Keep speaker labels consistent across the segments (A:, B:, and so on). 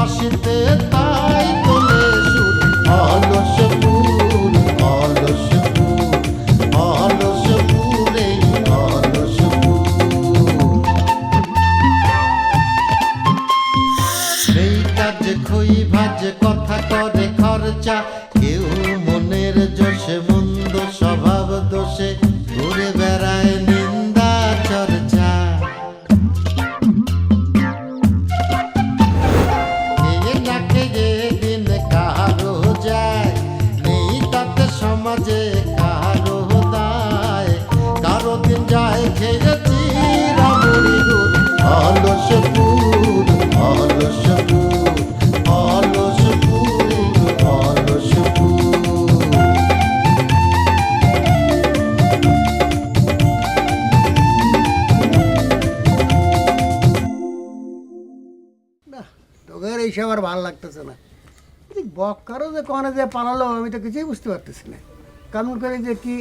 A: বাঁশিতে তাই তোলে সুর অলস ফুল অলস ফুল অলস ফুলে অলস ফুল সেই কাজে খই ভাজে কথা করে খরচা কেউ মনের জোশে মন্দ স্বভাব দোষে ঘুরে বেড়ায় নিন্দা চর্চা খেয়ে না খেয়ে দিন কারো যায় নেই তাতে সমাজে কারো দায় কারো দিন যায় খেয়েছি রামুড়ি গুড় অলস ফুল অলস ফুল অলস ফুল অলস ফুল
B: না তোদের এইসব আর ভালো লাগতেছে না বক্কারও যে কনে যে পালালো আমি তো কিছুই বুঝতে পারতেছি না কেমন করে যে কি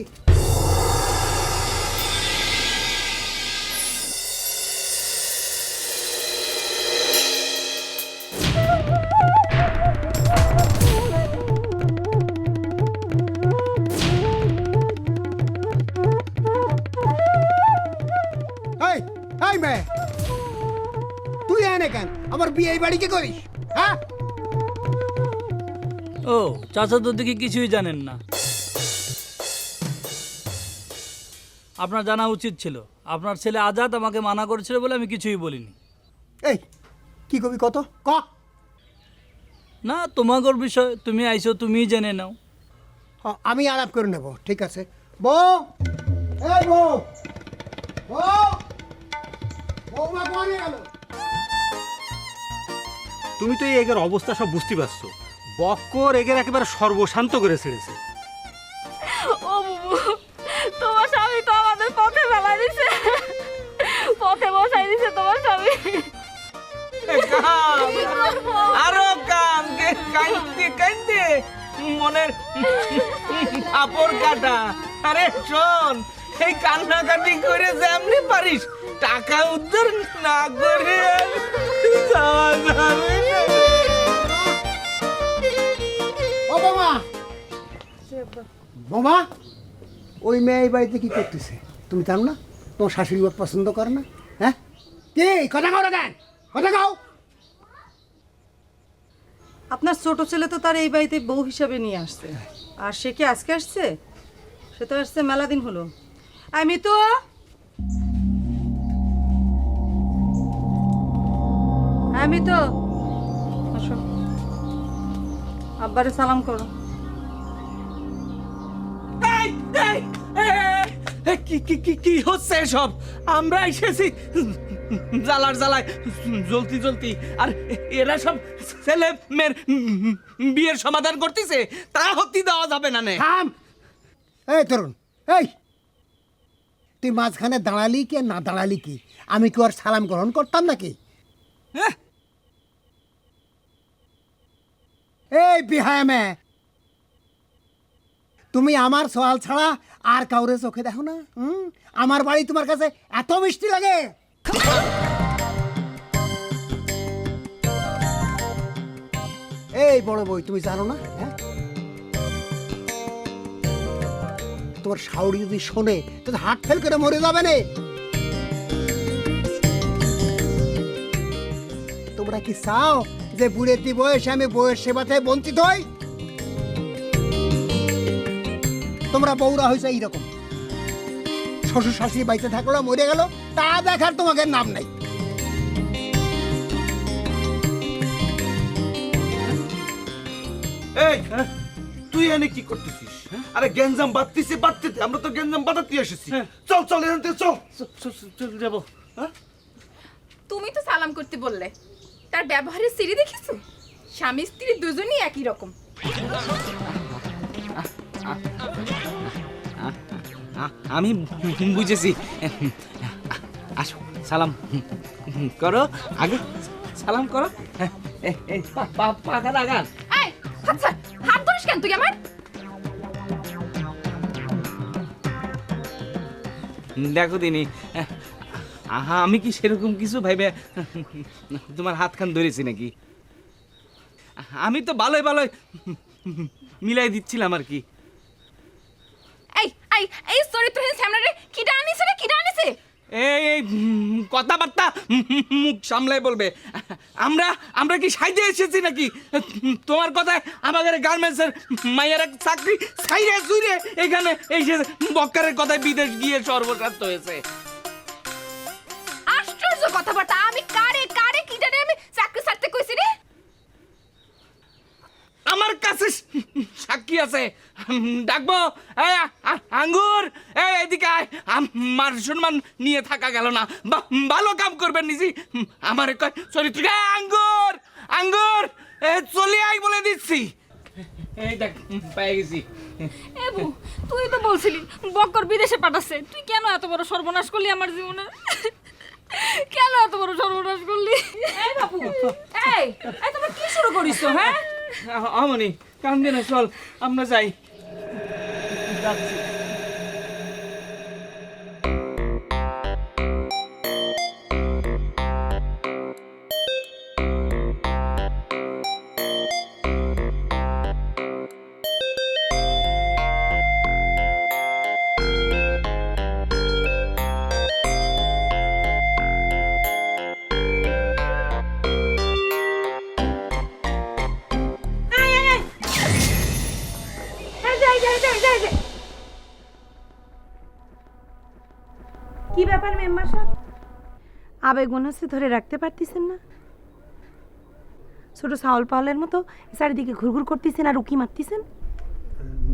B: এই এই মেয়ে তুই এনে কেন আমার বিয়ে এই বাড়ি কি করিস হ্যাঁ
C: ও চাচা তো দেখি কিছুই জানেন না। আপনার জানা উচিত ছিল। আপনার ছেলে আজাদ আমাকে মানা করেছিল বলে আমি কিছুই বলিনি।
B: এই কি কবি কত ক
C: না তোমাগর বিষয়, তুমি আইছো তুমিই জেনে নাও।
B: আমি আলাপ করে নেব ঠিক আছে বউ এই বউ বউ বৌমা কোনে গেল
D: তুমি তো এই এগের অবস্থা সব বুঝতে পারছো। বক্কর এগের একেবারে সর্বশান্ত করে ছেড়েছে।
E: ও বুবু তোমার স্বামী তো আমাদের পথে ফেলাই দিছে, পথে বসাই দিছে তোমার স্বামী।
F: আরো কাম কাইতে কাইতে মনের আপর কাটা। আরে শোন, এই কান্নাকাটি করে যেমনি পারিস টাকা উদ্ধার না করে যাওয়া যাবে না।
B: ও বৌমা বৌমা ওই মেয়ে এই বাড়িতে কি করতেছে তুমি জানো না? তোমার শাশুড়ি বাপ পছন্দ করে না? হ্যাঁ কি কথা কও না কেন? কথা কও।
G: আপনার ছোট ছেলে তো তার এই বাড়িতে বউ হিসাবে নিয়ে আসছে, আর সে কি আজকে আসছে? সে তো আসছে মেলা দিন হলো। আমি তো আসো আব্বারে সালাম করো।
F: এই, এই, এই, কি কি কি কি হচ্ছে সব? আমরা এসেছি জ্বালার জ্বালায় জ্বলতি জ্বলতি, আর এরা সব ছেলে মেয়ের বিয়ের সমাধান করতেছে। তা হতে দেওয়া যাবে না নে।
B: থাম এই তরুণ এই তুই মাঝখানে দাঁড়ালি কি আর না দাঁড়ালি কি? আমি কি আর সালাম গ্রহণ করতাম নাকি?
F: হ্যাঁ,
B: এই বিহায়া মেয়ে তুমি আমার সওয়াল ছাড়া আর কাউরে চোখে দেখো না? আমার বাড়ি তোমার কাছে এত মিষ্টি লাগে? এই বড় বই তুমি জানো না? হ্যাঁ তোমার শাউরি যদি শোনে তো হার্ট ফেল করে মরে যাবে না। তোমরা কি চাও যে বুড়েতি বয়সে আমি বউয়ের সেবাতে বঞ্চিত হই? তোমরা বউরা হয়েছে এইরকম, শ্বশুর শাশুড়ি বাড়িতে থাকলো মরে গেল তা দেখার তোমাদের নাম নাই।
H: এই তুই এনে কি করতেছিস? আরে গেঞ্জাম বাঁধতেছি বাঁধতে, আমরা তো গেঞ্জাম বাঁধাতে এসেছি। চল চল এখান থেকে চল।
F: চল যাবো।
E: তুমি তো সালাম করতে বললে, তার ব্যবহারের সিঁড়ি দেখেছো? স্বামী স্ত্রী দুজনই একই রকম।
F: আমি বুঝেছি। আসো সালাম করো, আগে সালাম করো। পাখার আগান।
E: এই আচ্ছা হাত ধরিস কেন তুই আমার?
F: দেখো দিনি, আমি কি সেরকম কিছু ভাইবে তোমার হাত খান ধরেছি নাকি? আমি তো ভালোই ভালোই মিলাই দিচ্ছিলাম আর কি।
E: এই এই এই চরিত্রহীন স্যামরারে কিডা আনিছে রে, কিডা আনিছে?
F: এই কথাবার্তা মুখ সামলাই বলবে। আমরা আমরা কি সাইডে এসেছি নাকি? তোমার কথায় আমাদের গার্মেন্টসের মাইয়ারা চাকরি সাইরে সুইরে এখানে এসে বক্কারের কথায় বিদেশ গিয়ে সর্বস্বার্থ হয়েছে।
E: আশ্চর্য কথাবার্তা। আমি কারে কারে কিডারে আমি চাকরি ছাড়তে কইছি রে?
F: আমার কাছে সাক্ষী আছে, ডাকবো। এই আঙ্গুর, এই এদিকে আয়। আমার সম্মান নিয়ে থাকা গেল না, ভালো কাম করবেন নিজে। আমার কয় চরিত্র আঙ্গুর আঙ্গুর, চলে আই বলে দিচ্ছি। এই দেখ পেয়ে গেছি।
E: এবু তুই তো বলছিলি বক্কর বিদেশে পাঠাচ্ছে, তুই কেন এত বড় সর্বনাশ করলি আমার জীবনের? কেন এত বড় সর্বনাশ করলি?
G: এই বাবু, এই এই তোমরা কি শুরু করিছো? হ্যাঁ,
F: আমনি কান্দে না, চল আমরা যাই। যাচ্ছি।
G: কি ব্যাপার মেম্বার সাহেব? আবেগ মনে হচ্ছে ধরে রাখতে পারতেছেন না? ছোট ছাওল পালের মতো চারিদিকে ঘুরঘুর করতেছেন আর উকি মারতেছেন।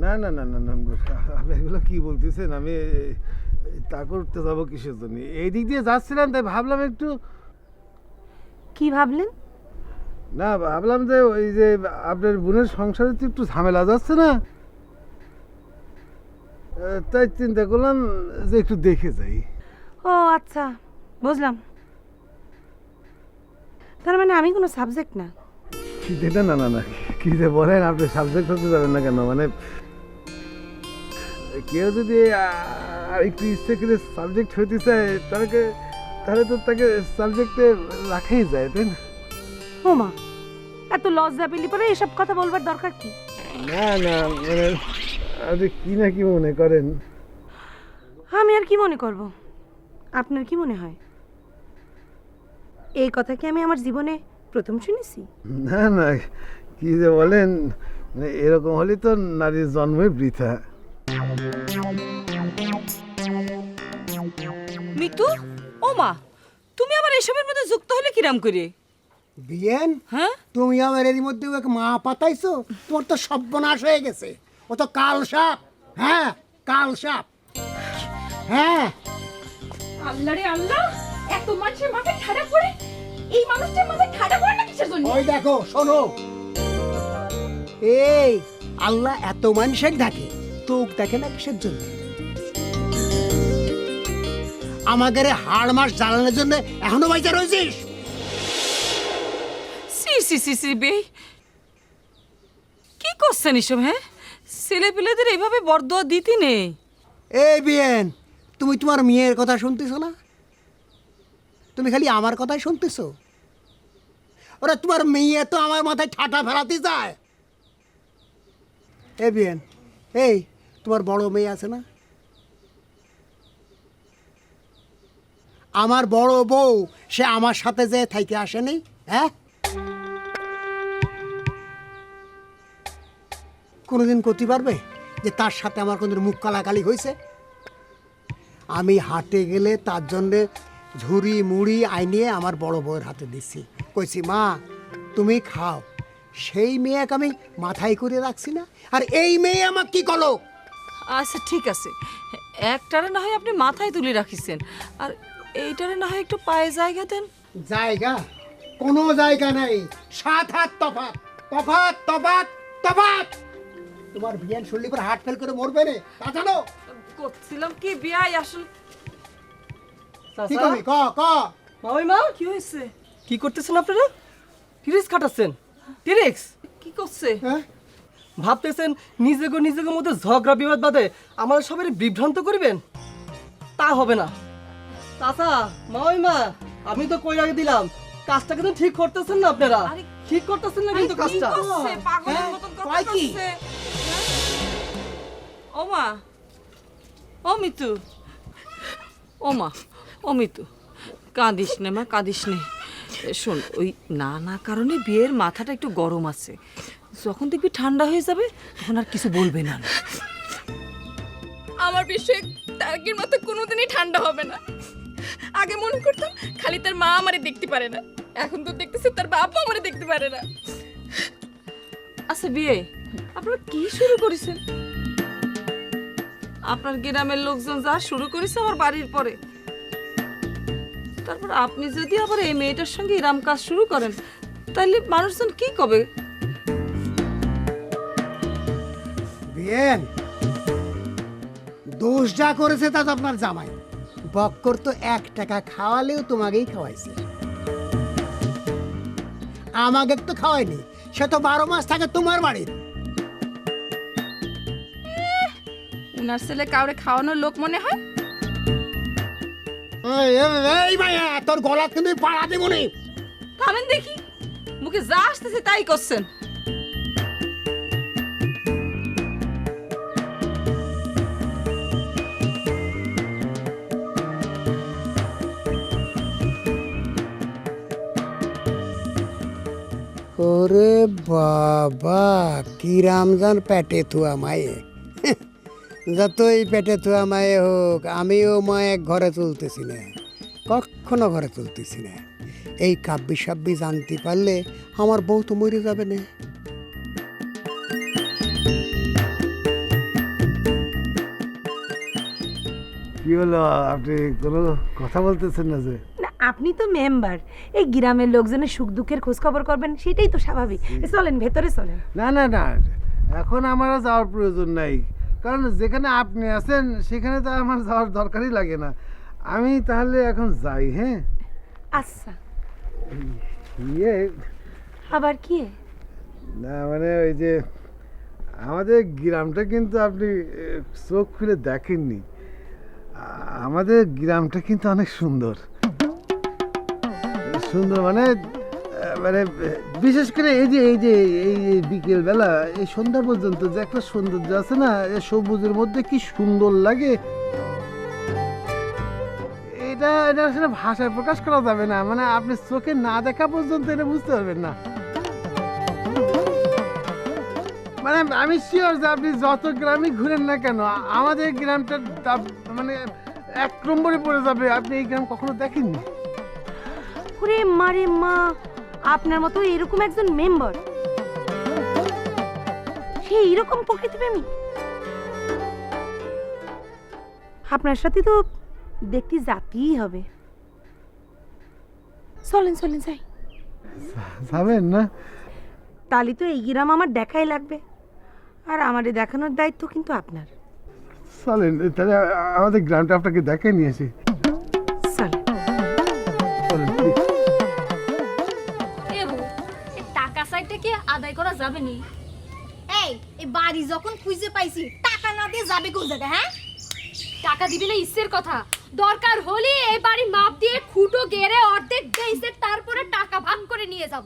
I: না না না না না, আপনি এগুলো কি বলতেছেন? আমি তা করতে যাবো কিসের জন্য? এই দিক দিয়ে যাচ্ছিলাম, তাই ভাবলাম একটু।
G: কি ভাবলেন?
I: না, ভাবলাম যে ওই যে আপনার বোনের সংসারে তো একটু ঝামেলা যাচ্ছে না, তাই চিন্তা করলাম যে একটু দেখে যাই।
G: ও আচ্ছা, বুঝলাম। তার মানে আমি কোনো সাবজেক্ট না?
I: এটা না না না, কি যে বলেন আপনি, সাবজেক্ট হতে যাবেন না কেন? মানে কেউ যদি আর একটু ইচ্ছে করে সাবজেক্ট হইতে চায় তাহলে তো তাকে সাবজেক্টে রাখাই যায়, তাই না?
G: ও মা, এত লজ্জা পেলি পরে এসব কথা বলবার দরকার কি?
I: না না, মানে আপনি কি না কি মনে করেন?
G: আমি আর কি মনে করব? আপনার কি মনে হয় এই কথা কি আমি আমার জীবনে প্রথম শুনেছি?
I: না না, কি যে বলেন, মানে এরকম হলে তো নারীর জন্মই বৃথা।
G: মিতু, ও মা, তুমি আবার এসবের মধ্যে যুক্ত হলে কিরাম করে?
B: বিয়েন,
G: হ্যাঁ,
B: তুমি আমার এর মধ্যে ওকে মা পাতাইছো? তোমার তো সর্বনাশ হয়ে গেছে। ও তো কাল সাপ। হ্যাঁ, কাল সাপ। হ্যাঁ,
E: আল্লাহ রে আল্লাহ, এত মানুষের মাথায় ঠাডা পড়ে, এই মানুষটার মাথায় ঠাডা পড়ে না কিসের জন্য?
B: ওই দেখো, শোনো, এই আল্লাহ এত মানুষের দেখে, তোক দেখে না কিসের জন্য? আমাদের হাড় মাস জ্বালানোর জন্য এখনো বাইচা রয়েছিস?
G: সি সি সি সি বে, কি করছেন এসব? হ্যাঁ, ছেলে পেলেদের এইভাবে বরদোয়া দিতে নেই।
B: এই বিয়েন, তুমি তোমার মেয়ের কথা শুনতেছো না? তুমি খালি আমার কথাই শুনতেছো? ওরা তোমার মেয়ে তো আমার মাথায় ঠাটা ফেলাতে যায়। এ বিয়েন, এই তোমার বড় মেয়ে আছে না? আমার বড় বউ, সে আমার সাথে যে থাইতে আসেনি? হ্যাঁ, কোনোদিন করতে পারবে যে তার সাথে আমার কোনোদিন মুখ কালাকালি হয়েছে? আমি হাটে গেলে তার জন্যে ঝুড়ি মুড়ি আইনিয়ে আমার বড় বউয়ের হাতে দিচ্ছি, কইছি মা তুমি খাও। সেই মেয়েকে আমি মাথায় করে রাখছি না, আর এই মেয়ে আমার কি করলো?
G: আচ্ছা ঠিক আছে, একটারে না হয় আপনি মাথায় তুলে রাখিছেন, আর এইটারে না হয় একটু পায়ে জায়গা দেন।
B: জায়গা? কোনো জায়গা নাই। 7 হাত তফাৎ, তফাৎ তফাৎ তফাৎ। তোমার বিয়ান শুনলি পরে হার্ট ফেল করে মরবে রে, তা জানো?
G: করছিলাম কি বিয়াই আসল।
B: কি করবি? ক ক।
F: মামিমা,
G: কি হয়েছে?
F: কি করতেছেন আপনারা? টিরিক্স খাটাচ্ছেন? টিরিক্স
G: কি করছে?
B: হ্যাঁ,
F: ভাবতেছেন নিজেকে মধ্যে ঝগড়া বিবাদ বাদে আমাদের সবাই বিভ্রান্ত করবেন? তা হবে না। চাচা, মামিমা, আমি তো কই আগে দিলাম কাজটা কিন্তু ঠিক করতেছেন না আপনারা, ঠিক করতেছেন না কিন্তু কাজটা।
G: কয় কি? ও মা, ও মিতু, ও মা, ও মিতু, কাঁদিস নে মা, কাঁদিস নে। শোন, ওই নানা কারণে বিয়ের মাথাটা একটু গরম আছে, যখন দেখবি ঠান্ডা হয়ে যাবে তখন আর কিছু বলবে না।
E: আমার বিষয়ে তারকের মতো কোনোদিনই ঠান্ডা হবে না। আগে মনে করতাম খালি তার মা আমারে দেখতে পারে না, এখন তো দেখতেছি তার বাবা আমারে দেখতে পারে না।
G: আচ্ছা বিয়ে আপনারা কি শুরু করেছেন? আপনার গ্রামের লোকজন যা শুরু করেছে আমার বাড়ির পরে, তারপর আপনি যদি আবার এই মেয়েটার সঙ্গে এরম কাজ শুরু করেন তাহলে মানুষজন কি কবে?
B: বিয়েন, দোষ যা করেছে তা তো আপনার জামাই। বক্কর তো 1 টাকা খাওয়ালেও তোমাকেই খাওয়াইছে, আমাকে তো খাওয়ায়নি। সে তো 12 মাস থাকে তোমার বাড়িতে।
E: উনার ছেলে কাউরে খাওয়ানোর লোক মনে হয়?
B: এই মাইয়া, তোর গলা কিন্তু পাড়া দেবো নি।
G: থামেন দেখি, মুখে যা আসতেছে তাই করছেন।
B: ওরে বাবা, কি রামজান পেটে থুয়া মায়ে। যতই পেটে থুয়া মায়ে হোক, আমিও মায়ে ঘরে তুলতেছি না, কখনো ঘরে তুলতেছি না। এই কাব্যি সাব্বি জানতে পারলে আমার বউ তো মরে যাবে না।
I: কি হলো, আপনি কোনো কথা বলতেছেন না যে?
J: না, আপনি তো মেম্বার, এই গ্রামের লোকজনের সুখ দুঃখের খোঁজ খবর করবেন, সেটাই তো স্বাভাবিক। চলেন ভেতরে চলেন।
I: না না না, এখন আমার আর যাওয়ার প্রয়োজন নাই, কারণ যেখানে আপনি আছেন সেখানে তো আমার যাওয়ার দরকারই লাগে না। আমি তাহলে এখন যাই। হ্যাঁ,
J: আচ্ছা।
I: ইয়ে
J: আবার কি?
I: না মানে ওই যে আমাদের গ্রামটা কিন্তু আপনি চোখ খুলে দেখেননি। আমাদের গ্রামটা কিন্তু অনেক সুন্দর সুন্দর, মানে মানে বিশেষ করে এই বিকেল বেলা এই সন্ধ্যা পর্যন্ত যে একটা সৌন্দর্য আছে না, এই সবুজের মধ্যে কি সুন্দর লাগে, এটা আসলে ভাষায় প্রকাশ করা যাবে না। মানে আপনি চোখে না দেখা পর্যন্ত এটা বুঝতে পারবেন না। মানে আমি শিওর যে আপনি যত গ্রামই ঘুরেন না কেন, আমাদের গ্রামটা মানে 1 নম্বরে পড়ে যাবে। আপনি এই গ্রাম কখনো দেখেননি।
J: ওরে মারে মা, আপনার মতো এরকম একজন মেম্বার, সে এরকম প্রকৃতিপ্রেমী, আপনার সাথে তো দেখতে যেতেই হবে। চলেন চলেন যাই।
I: যাবেন না?
J: তাহলে তো এই গ্রাম আমার দেখাই লাগবে, আর আমারে দেখানোর দায়িত্ব কিন্তু আপনার।
I: চলেন তাহলে আমাদের গ্রামটা আপনাকে দেখে নিয়েছি।
J: চলেন।
I: চলেন please।
E: টাকা চাইতে কি আদায় করা যাবে নি?
K: এই বাড়ি যখন খুঁজে পাইছি, টাকা না দিয়ে যাবে কোন জায়গায়? হ্যাঁ,
E: টাকা দিবি না ইসের কথা, দরকার হলে এই বাড়ি মাপ দিয়ে খুঁটো গেড়ে অর্ধেক দেইছে, তারপরে টাকা ভাগ করে নিয়ে যাব।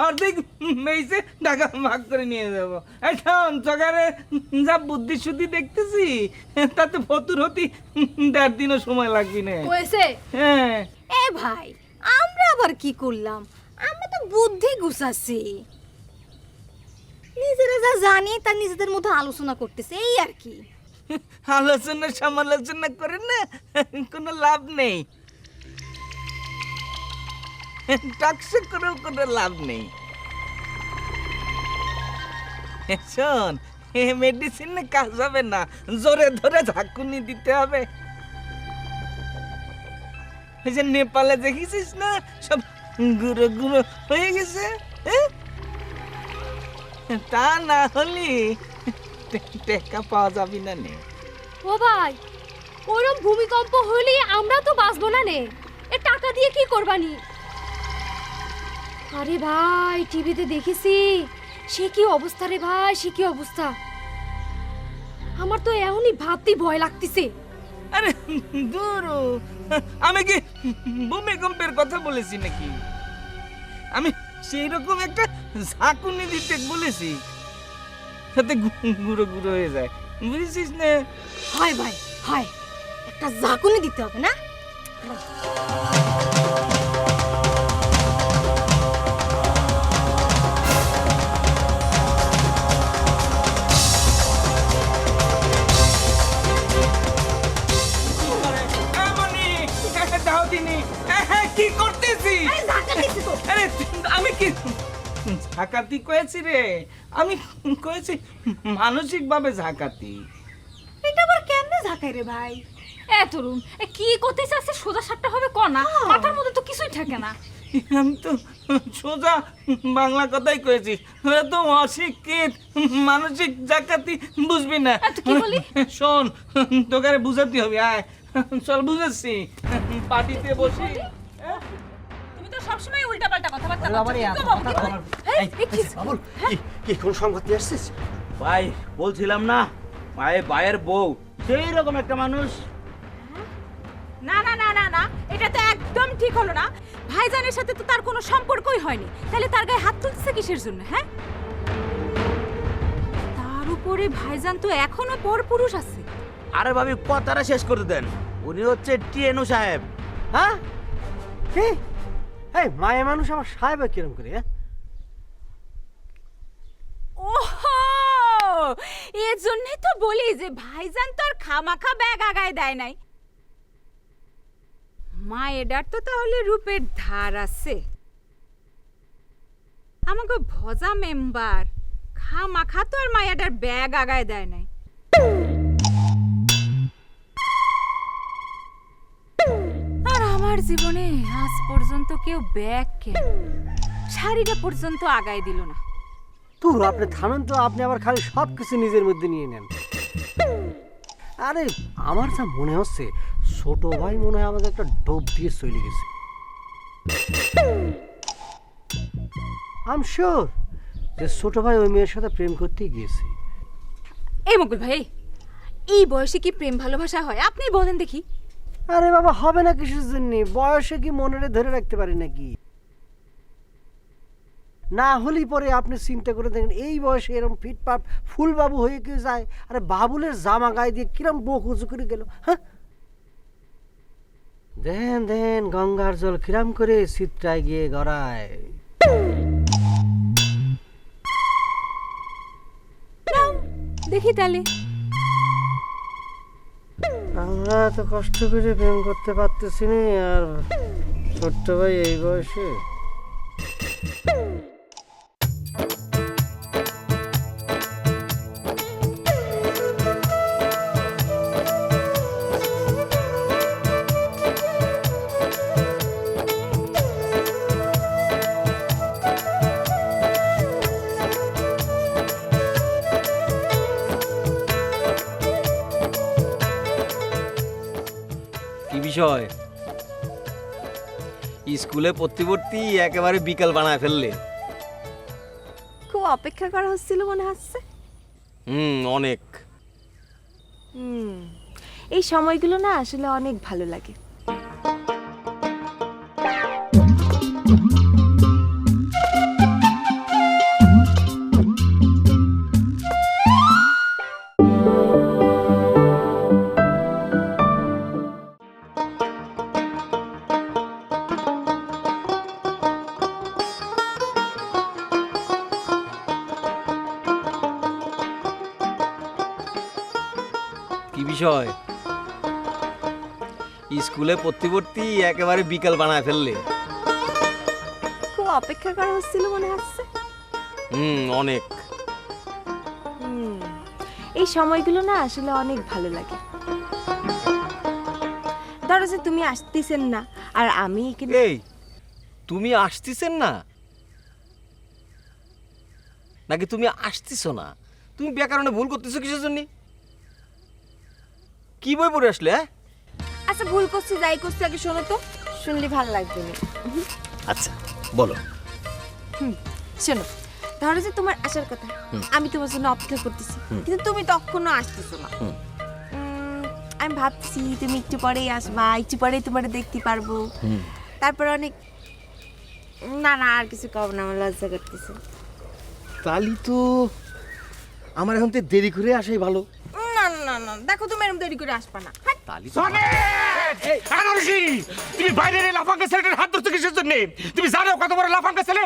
F: অর্ধেক মেয়েছে টাকা ভাগ করে নিয়ে যাবো। এখন জগারে যা বুদ্ধি শুদ্ধি দেখতেছি, তাতে ফতুর হতি 1.5 দিনও সময় লাগবে না।
E: হয়েছে?
F: হ্যাঁ।
K: এ ভাই, আমরা আবার কি করলাম? আমরা তো বুদ্ধি গুছাচ্ছি, নিজেরা যা জানি তা নিজেদের মধ্যে আলোচনা করতেছে, এই আর কি।
F: আলোচনা সমালোচনা করে না কোনো লাভ নেই, টাকসে করেও কোনো লাভ নেই। শোন, মেডিসিনে কাজ হবে না, জোরে ধরে ঝাঁকুনি দিতে হবে। এই যে নেপালে দেখেছিস না, সব গুঁড়ো গুঁড়ো হয়ে গেছে, তা না হলে টাকা পাওয়া যাবে না নে।
E: ও ভাই, ওরম ভূমিকম্প হলে আমরা তো বাঁচবো না নে, এ টাকা দিয়ে কি করবানি? আরে ভাই, টিভিতে দেখেছি, সে কি অবস্থা রে ভাই, সে কি অবস্থা। আমার তো এমনই ভাবতেই ভয় লাগতেছে।
F: আরে দূর, আমি কি ভূমিকম্পের কথা বলেছি নাকি? আমি সেই রকম একটা ঝাঁকুনি দিতে বলেছি সাথে গুঁড়ো গুঁড়ো হয়ে যায়, বুঝেছিস না?
K: হয় ভাই হয়, একটা ঝাঁকুনি দিতে হবে না?
F: কি করতেছি? আরে আমি কি ঝাঁকাতি কয়েছি রে? আমি কয়েছি মানসিক ভাবে ঝাঁকাতি।
K: এটা আবার কেমনে ঝাঁকাই রে ভাই?
E: এ তরুণ, কি করতে চাচ্ছে সোজা সাপটা হবে কনা, মাথার মধ্যে তো কিছুই থাকে না।
F: আমি তো সোজা বাংলা কথাই কয়েছি, তোরা তো অশিক্ষিত, মানসিক জাকাতি বুঝবি না।
E: কি বলি?
F: শোন, তোকে আরে বুঝাতে হবে, আয় চল বুঝাচ্ছি, পার্টিতে বসি।
E: তুমি তো সবসময় উল্টাপাল্টা কথাবার্তা
H: কি কোন সংবাদ নিয়ে আসছিস?
L: ভাই বলছিলাম না মায়ে ভাইয়ের বউ সেই রকম একটা মানুষ।
J: না না না না না, এটা তো একদম ঠিক হলো না। ভাইজানের সাথে তো তার কোনো সম্পর্কই হয়নি, তাহলে তার গায়ে হাত তুলছে কিসের জন্য? হ্যাঁ, তার উপরে ভাইজান তো এখনো পরপুরুষ আছে।
L: আরে ভাবি কথাটা শেষ করতে দেন, উনি হচ্ছে টিএনও সাহেব।
B: হ্যাঁ, এই মায়া মানুষ আমার সাহেব কিরম করে?
J: ওহো, এর জন্যই তো বলি যে ভাইজান তো আর খামাখা ব্যাগ আগায় দেয় নাই। মায়েডার তো তাহলে রূপের ধার আছে। আমাকে ভজা মেম্বার খামাখা তো আর মায়াডার ব্যাগ আগায় দেয় নাই। আর আমার জীবনে আজ পর্যন্ত কেউ ব্যাগ কেন শাড়িটা পর্যন্ত আগায় দিল না।
B: তোর আপনি থামেন তো, আপনি আবার খালি সব কিছু নিজের মধ্যে নিয়ে নেন। আরে আমার যা মনে হচ্ছে ছোট ভাই মনে হয় আমাদের একটা ডোব দিয়ে চলে গেছে। আই এম শিওর যে ছোট ভাই ওই মেয়ের সাথে প্রেম করতেই গিয়েছে।
J: এই মুকুল ভাই, এই বয়সে কি প্রেম ভালোবাসা হয়? আপনি বলেন দেখি।
B: আরে বাবা, হবে না কিসের জন্য? বয়সে কি মনে ধরে রাখতে পারি নাকি? না হলেই পরে আপনি চিন্তা করে দেখেন, এই বয়সে এরকম ফিটপাট ফুল বাবু হয়ে কেউ যায়? আরে বাবুলের জামা গায়ে দিয়ে কিরম বুক উঁচু করে গেল। হ্যাঁ, দেন দেন গঙ্গার জল কিরাম করে চিত্রায় গিয়ে গড়ায়।
J: দেখি তাহলে।
B: আমরা এত কষ্ট করে প্রেম করতে পারতেছি না, আর ছোট্ট ভাই এই বয়সে।
L: কি বিষয়? স্কুলে পড়তে একেবারে বিকাল বানায় ফেললে।
K: খুব অপেক্ষা করা হচ্ছিল মনে হচ্ছে।
L: অনেক।
K: এই সময়গুলো না আসলে অনেক ভালো লাগে।
L: কি বিষয়? স্কুলে পড়তে একেবারে বিকাল বানায় ফেললে।
K: খুব অপেক্ষা করা হচ্ছিল মনে হচ্ছে।
L: অনেক।
K: এই সময়গুলো না আসলে অনেক ভালো লাগে। ধরো যে তুমি আসতেছেন না, আর আমি এখানে।
L: এই তুমি আসতেছেন না নাকি তুমি আসতেছো না? তুমি ব্যাকরণে ভুল করতেছো কিসের জন্য? কি বই পড়ে আসলে?
K: আচ্ছা, ভুল করছি যাই করছি আগে শোনো তো, শুনলে ভালো লাগবে না।
L: আচ্ছা বলো।
K: শোনো, ধরো যে তোমার আসার কথা, আমি তোমার জন্য অপেক্ষা করতেছি, কিন্তু তুমি তখনও আসতেছো না। আমি ভাবছি তুমি একটু পরেই আসবা, একটু পরেই তোমার দেখতে পারবো। তারপর অনেক না না আর কিছু কব না, আমার লজ্জা করতেছে।
F: তালি তো আমার এখন তো দেরি করে আসাই ভালো।
K: না না না দেখো তুমি এরকম দেরি করে আসবা না।
F: তালি
D: আনারসি, তুমি বাইরের এই লাফাঙ্গা ছেলেটার হাত ধরতে কিসের জন্য? তুমি জানো কত বড় লাফাঙ্গা ছেলে?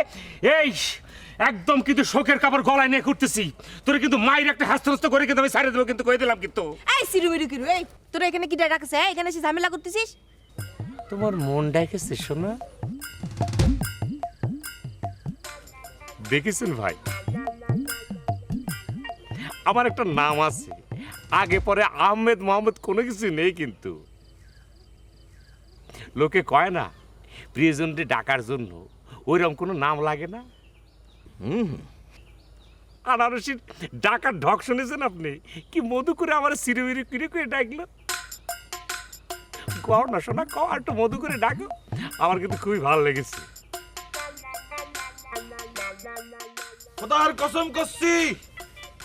D: এই একদম কিন্তু শোকের কাপড় গলায় নিয়ে ঘুরতেছি। তোরে কিন্তু মায়ের একটা হাস্যস্ত করে কিন্তু আমি ছাড়িয়ে দেবো, কিন্তু কয়ে দিলাম কিন্তু।
K: এই সিরুমিরু কিরু, এই তোরা এখানে কি ডাকছে? এখানে এসে ঝামেলা করতেছিস?
D: তোমার মন ডাকেছে শোনা? দেখেছেন ভাই, আমার একটা নাম আছে, আগে পরে আহমেদ মোহাম্মদ কোনো কিছু নেই, কিন্তু লোকে কয় না প্রিয়জনকে ডাকার জন্য ওইরকম কোনো নাম লাগে না। আনারসির ডাকার ঢক শুনেছেন আপনি? কি মধু করে আমার সিরুমিরু কিরে করে ডাকলো। কও না শোনা, কও আর একটু মধু করে ডাকো, আমার কিন্তু খুবই ভালো লেগেছে।
H: খোদার কসম করছি,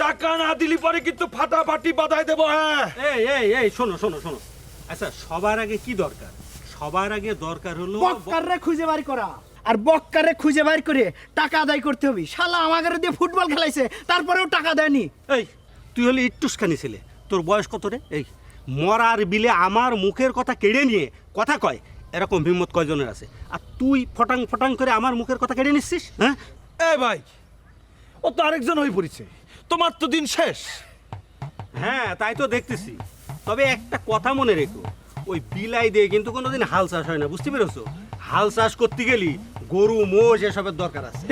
H: টাকা না দিলি পরে কিন্তু ফাটাফাটি বাধাই দেবো। হ্যাঁ
D: এই এই এই শোনো শোনো শোনো, আচ্ছা সবার আগে কি দরকার? সবার আগে দরকার হলো
B: বক্কাররে খুঁজে বাড়ি করা, আর বক্কারে খুঁজে বাইর করে টাকা আদায় করতে হবে। শালা আমাদের দিয়ে ফুটবল খেলাইছে, তারপরেও টাকা দেয়নি।
D: এই তুই হলে ইট্টুসখানি ছেলে, তোর বয়স কত রে? এই মরার বিলে আমার মুখের কথা কেড়ে নিয়ে কথা কয়, এরকম বিমত কয়জনের আছে? আর তুই ফটাং ফটাং করে আমার মুখের কথা কেড়ে নিচ্ছিস? হ্যাঁ
H: এই ভাই, ও তো আরেকজন হয়ে পড়েছে, তোমার তো দিন শেষ।
D: হ্যাঁ তাই তো দেখতেছি। তবে একটা কথা মনে রেখো, ওই বিলাই দিয়ে কিন্তু কোনোদিন হাল চাষ হয় না, বুঝতে পেরেছো? হাল চাষ করতে গেলি গরু মোষ এসবের দরকার আছে।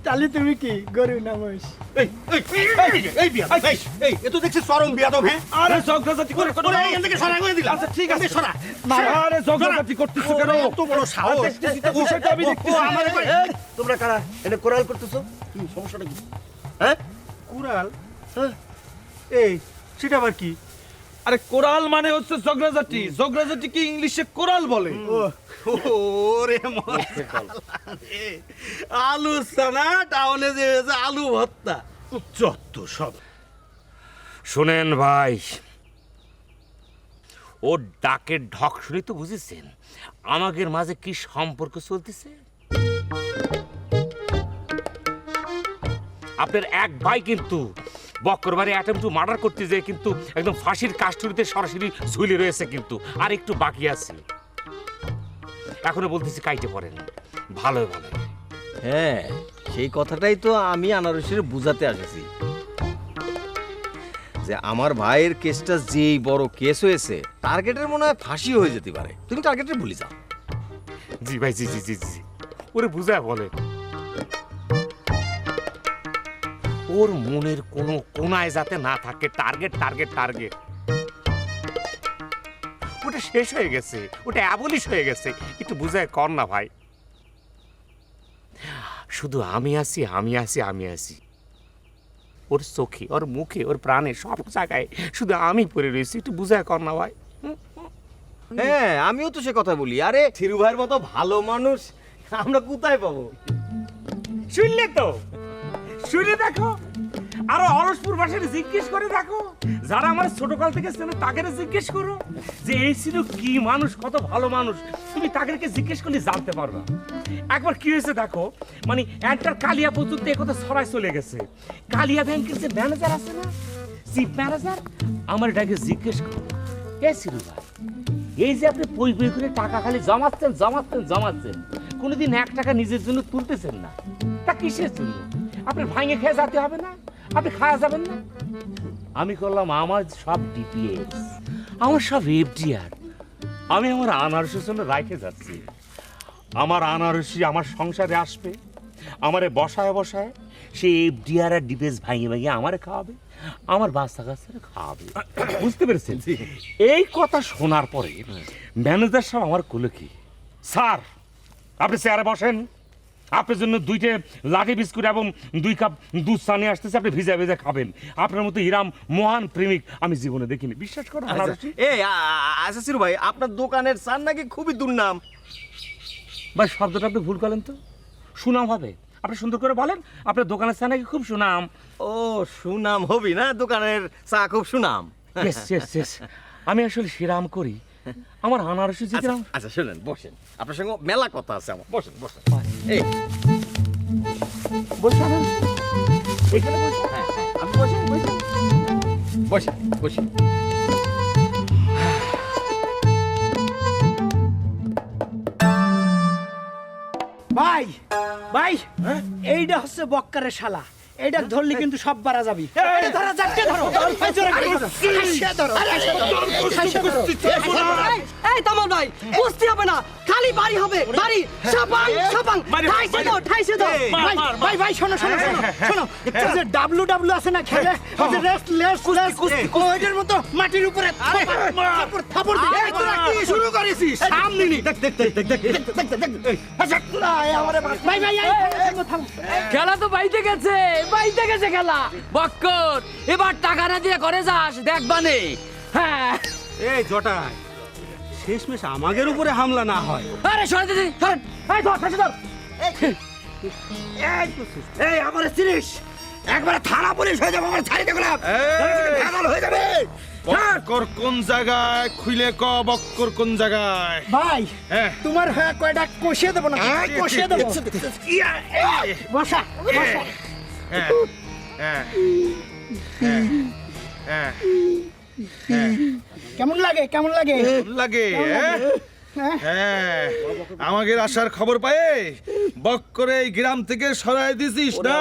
B: তাহলে তুমি কি গরু না মহিষ?
D: এই এই এই এই বিয়া, এই এই এ তো দেখছিস চরম বিয়াদব। হ্যাঁ
H: আরে ঝগড়াঝাটি করে করে
D: ওরে এখান থেকে সরা করে দিলাম।
H: আচ্ছা ঠিক আছে,
D: সরা।
H: আরে ঝগড়াঝাটি করতেছো কেন?
D: এত বড় সাহস!
H: সেটা আমি দেখতেছি।
F: এই, তোমরা কারা এটা কোরাল করতেছো? কি সমস্যাটা কি? হ্যাঁ
D: কুড়াল? এই সেটা আবার কি?
H: আরে কোরাল মানে হচ্ছে ঝগড়াঝাটি। ঝগড়াঝাটি কি ইংলিশে কোরাল বলে?
D: ওরে রে, আলু সানা টাউনে যে আলু ভর্তা, যত সব। শোনেন ভাই, ও ডাকের ঢক শুনে তো বুঝেছেন আমাদের মাঝে কি সম্পর্ক চলতেছে। আপনার এক ভাই কিন্তু বক্করবাড়ি অ্যাটেম্প টু মার্ডার করতে যেয়ে কিন্তু একদম ফাঁসির কাস্টুরিতে সরাসরি ঝুলে রয়েছে, কিন্তু আর একটু বাকি আছে। এখনো বলতেছি কাইটে পড়েন, ভালো ভালো।
F: হ্যাঁ সেই কথাটাই তো আমি আনারসির বুঝাতে আসছি, যে আমার ভাইয়ের কেসটা যেই বড় কেস হয়েছে, টার্গেটের মনে হয় ফাঁসি হয়ে যেতে পারে। তুমি টার্গেটে ভুলে যাও।
D: জি ভাই, জি জি জি জি, ওরে বুঝা বলে। ওর মনের কোনো কোনায় যাতে না থাকে টার্গেট টার্গেট টার্গেট, ওটা শেষ হয়ে গেছে, ওটা অ্যাবলিশ হয়ে গেছে। একটু বুঝায় কর না ভাই। শুধু আমি আছি আমি আছি আমি আছি, ওর চোখে ওর মুখে ওর প্রাণে সব জায়গায় শুধু আমি পড়ে রয়েছি। একটু বুঝায় কর না ভাই।
F: হ্যাঁ আমিও তো সে কথা বলি। আরে থিরু ভাইয়ের মতো ভালো মানুষ আমরা কোথায় পাবো?
D: শুনলে তো, শুনে দেখো, আরো অরসপুর বাসায় জিজ্ঞেস করে দেখো, যারা আমার ছোটকাল থেকে চেনে তাকে জিজ্ঞেস করো যে এই ছিল কি মানুষ, কত ভালো মানুষ। তুমি তাদেরকে জিজ্ঞেস করলে জানতে পারবা। একবার কি হয়েছে দেখো, মানে একটা কালিয়া পর্যন্ত একথা ছড়াই চলে গেছে। কালিয়া ব্যাংকের যে ম্যানেজার আছে না, চিফ ম্যানেজার, আমার এটাকে জিজ্ঞেস করো, এ সিরু ভাই, এই যে আপনি পই পই করে টাকা খালি জমাচ্ছেন জমাচ্ছেন জমাচ্ছেন, কোনোদিন 1 টাকা নিজের জন্য তুলতেছেন না, তা কিসের জন্য? আপনার ভাঙে খেয়ে যেতে হবে না? আপনি খাওয়া যাবেন না? আমি করলাম আমার সব ডিপিএস, আমার সব এফডিআর আমি আমার আনারসের জন্য রাখে যাচ্ছি। আমার আনারসি আমার সংসারে আসবে, আমারে বসায় বসায় সে এফডিআর আর ডিপিএস ভাঙে ভাঙে আমারে খাওয়াবে, আমার বাচ্চা কাচ্চারা খাওয়াবে। বুঝতে পেরেছেন? এই কথা শোনার পরে ম্যানেজার সাহেব আমার কোলে কি, স্যার আপনি চেয়ারে বসেন, আপনার জন্য 2টে লাঠি বিস্কুট এবং 2 কাপ দুধ চা নিয়ে আসতেছে, আপনি ভিজা ভিজা খাবেন। আপনার মতো হিরাম মহান প্রেমিক আমি জীবনে দেখিনি, বিশ্বাস করুন।
F: এই আচ্ছা সিরু ভাই, আপনার দোকানের চান নাকি খুবই দুর্নাম।
D: ভাই শব্দটা আপনি ভুল করলেন তো, সুনাম হবে। আপনি সুন্দর করে বলেন, আপনার দোকানের চা নাকি খুব সুনাম।
F: ও সুনাম হবি না, দোকানের চা খুব সুনাম।
D: আমি আসলে শ্রীরাম করি আমার আনারসি চিকেন।
M: আচ্ছা শুনেন, বসেন, আপনার সঙ্গে মেলা কথা আছে আমার, বসেন বসেন। এই
D: বসে এখানে বসে।
M: হ্যাঁ হ্যাঁ, আপনি বসেন বসেন বসেন বসেন।
F: ভাই ভাই, এইটা হচ্ছে বক্কারের শালা, এইটা ধরলি কিন্তু সব বারা যাবি। ধরো যাচ্ছে, ধরো
G: এই তামাল ভাই, কুস্তি হবে না, খালি বাড়ি হবে, বাড়ি সাপাং সাপাং, ঠাইছে দাও ঠাইছে দাও।
F: ভাই ভাই ভাই, শোনো শোনো শোনো শোনো, একটু যে ডাব্লু আছে না খেলে, ওই যে রেস্ট লেস ওইটার মতো মাটির উপরে থাপড় থাপড় দিই। এই তোরা কি শুরু করেছিস? সামনে নি, দেখ দেখ দেখ দেখ দেখ। আচ্ছা ভাই ভাই, থামো।
G: খেলা তো বাইতে গেছে, বাইতে গেছে খেলা। বক্কর, এবার টাকা না দিয়ে ঘরে যাস, দেখবানে। হ্যাঁ,
F: এই জটাই, শেষমেশ আমাদের উপরে হামলা না হয়।
G: আরে সরে দিদি, সরেন।
F: এই ধর, ফাঁসি ধর। এই আমার চিনিস, একবারে থানা পুলিশ হয়ে যাবে, আমার ছাড়ি দেখো না, ভেজাল হয়ে যাবে।
H: বক্কর কোন জায়গায় খুলে ক, বক্কর কোন জায়গায়?
F: ভাই তোমার হ্যাঁ কয়টা কষিয়ে দেবো না, কষিয়ে দেবো। বসা বসা। কেমন লাগে কেমন লাগে?
H: লাগে হ্যাঁ, আমাদের আসার খবর পায়ে বক্করে এই গ্রাম থেকে সরাই দিছিস না,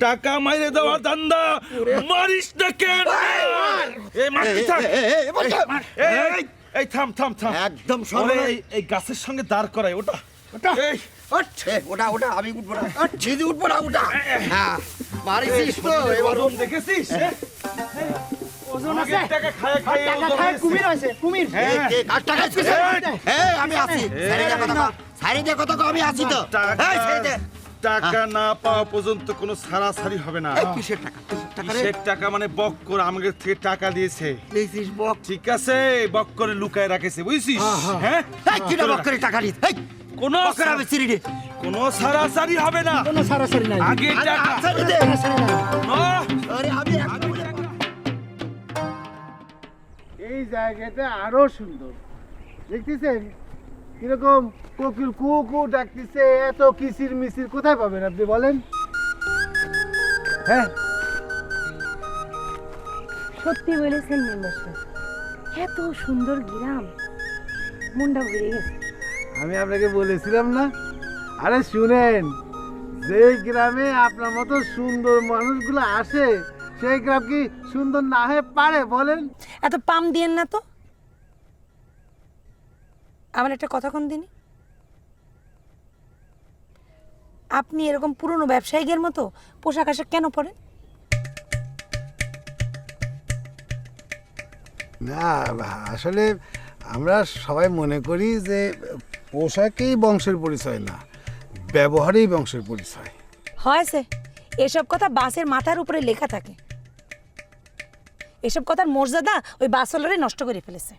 H: টাকা মাইরে দেওয়ার ধান্দা মারিস না কেন? এই মারতে থাক। এই থাম থাম থাম,
A: একদম
H: ওরে, এই গাছের সঙ্গে দাঁড় করাই ওটা
F: ওটা
H: এই
A: ওটা ওটা আমি উঠবো না, নিজে উঠবো না, ওটা হ্যাঁ মারিস তো এবার।
H: ওজন দেখেছিস?
F: ওজন আছে,
H: টাকা খায় খায়
F: টাকা খায় কুমির আছে, কুমির।
A: কে কার টাকা দিছিস? এই আমি আছি, ছেড়ে দে কথা, ছেড়ে দে কথা, আমি আছি তো। এই ছেড়ে দে।
H: টাকা না পাওয়া পর্যন্ত কোনো ছাড়াছাড়ি হবে না।
A: এই কিসের টাকা? টাকা রে
H: কিসের টাকা মানে বক্কর আমাদের থেকে টাকা দিয়েছে,
A: দিছিস বক।
H: ঠিক আছে, বক্করে লুকায় রাখেছে, বুঝছিস? হ্যাঁ,
A: এই কিটা বক করে টাকা দিস? এই
H: কোনো
A: বকরে আমি ছিড়ি দে।
H: কোনো ছাড়াছাড়ি হবে না,
F: কোনো সারাসারি নাই।
H: আগে টাকা
A: ছেড়ে দে।
H: কোনো
A: আরে আমি একদম
I: এই জায়গাটা আরো সুন্দর, দেখতেছেন কিরকম কোকিল কু কু ডাকতেছে, এত কিচির মিচির কোথায় পাবেন আপনি বলেন? হ্যাঁ,
K: সত্যি বলেছেন মেম্বার সাহেব, এত সুন্দর গ্রাম, মনটা ভরে গেছে।
I: আমি আপনাকে বলেছিলাম না? আরে শুনেন, যে গ্রামে আপনার মতো সুন্দর মানুষগুলো আসে, সেই গ্রাম কি সুন্দর না হয়ে পারে বলেন?
K: এত পাম দিয়েন না তো। আমার একটা কথা কোন দিনই, আপনি এরকম পুরনো ব্যবসায়ীদের মতো পোশাক আশাক কেন পরেন?
I: না, আসলে আমরা সবাই মনে করি যে পোশাকেই বংশের পরিচয় না, ব্যবহারেই বংশের পরিচয়।
K: হয়েছে, এসব কথা বাসের মাথার উপরে লেখা থাকে, এসব কথার মর্যাদা ওই বাসওয়ালারে নষ্ট করে ফেলেছে।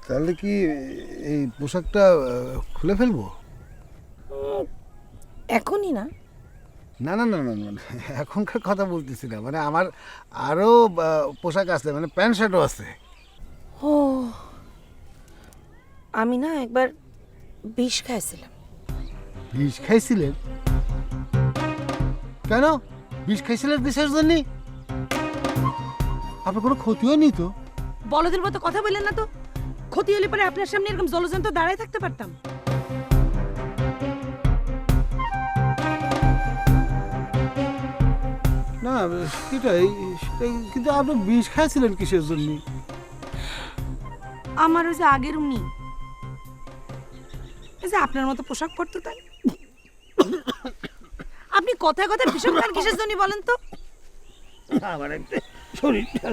I: তাহলে কি এই পোশাকটা খুলে ফেলবো?
K: এখনই না,
I: না না না না না, এখনকার কথা বলতেছি না, মানে আমার আরও পোশাক আছে, মানে প্যান্ট শার্টও আছে।
K: ও, আমি না একবার বিষ খাইছিলাম।
I: বিষ খাইছিলেন? কেন বিষ খাইছিলেন? কিসের জন্য? আপনার কোনো ক্ষতি হয়নি তো?
K: বলদের মতো কথা বললেন না তো, ক্ষতি হলে পরে আপনার সামনে এরকম জলজন্ত দাঁড়ায় থাকতে পারতাম।
I: না সেটাই, কিন্তু আপনি বিষ খাইছিলেন কিসের জন্য?
K: আমার ওই যে আগের উনি, এই যে আপনার মতো পোশাক পরতো তাই। আপনি কথায় কথায় ভীষণ খান কিসের জন্য বলেন তো?
F: আমার একটা শরীরটা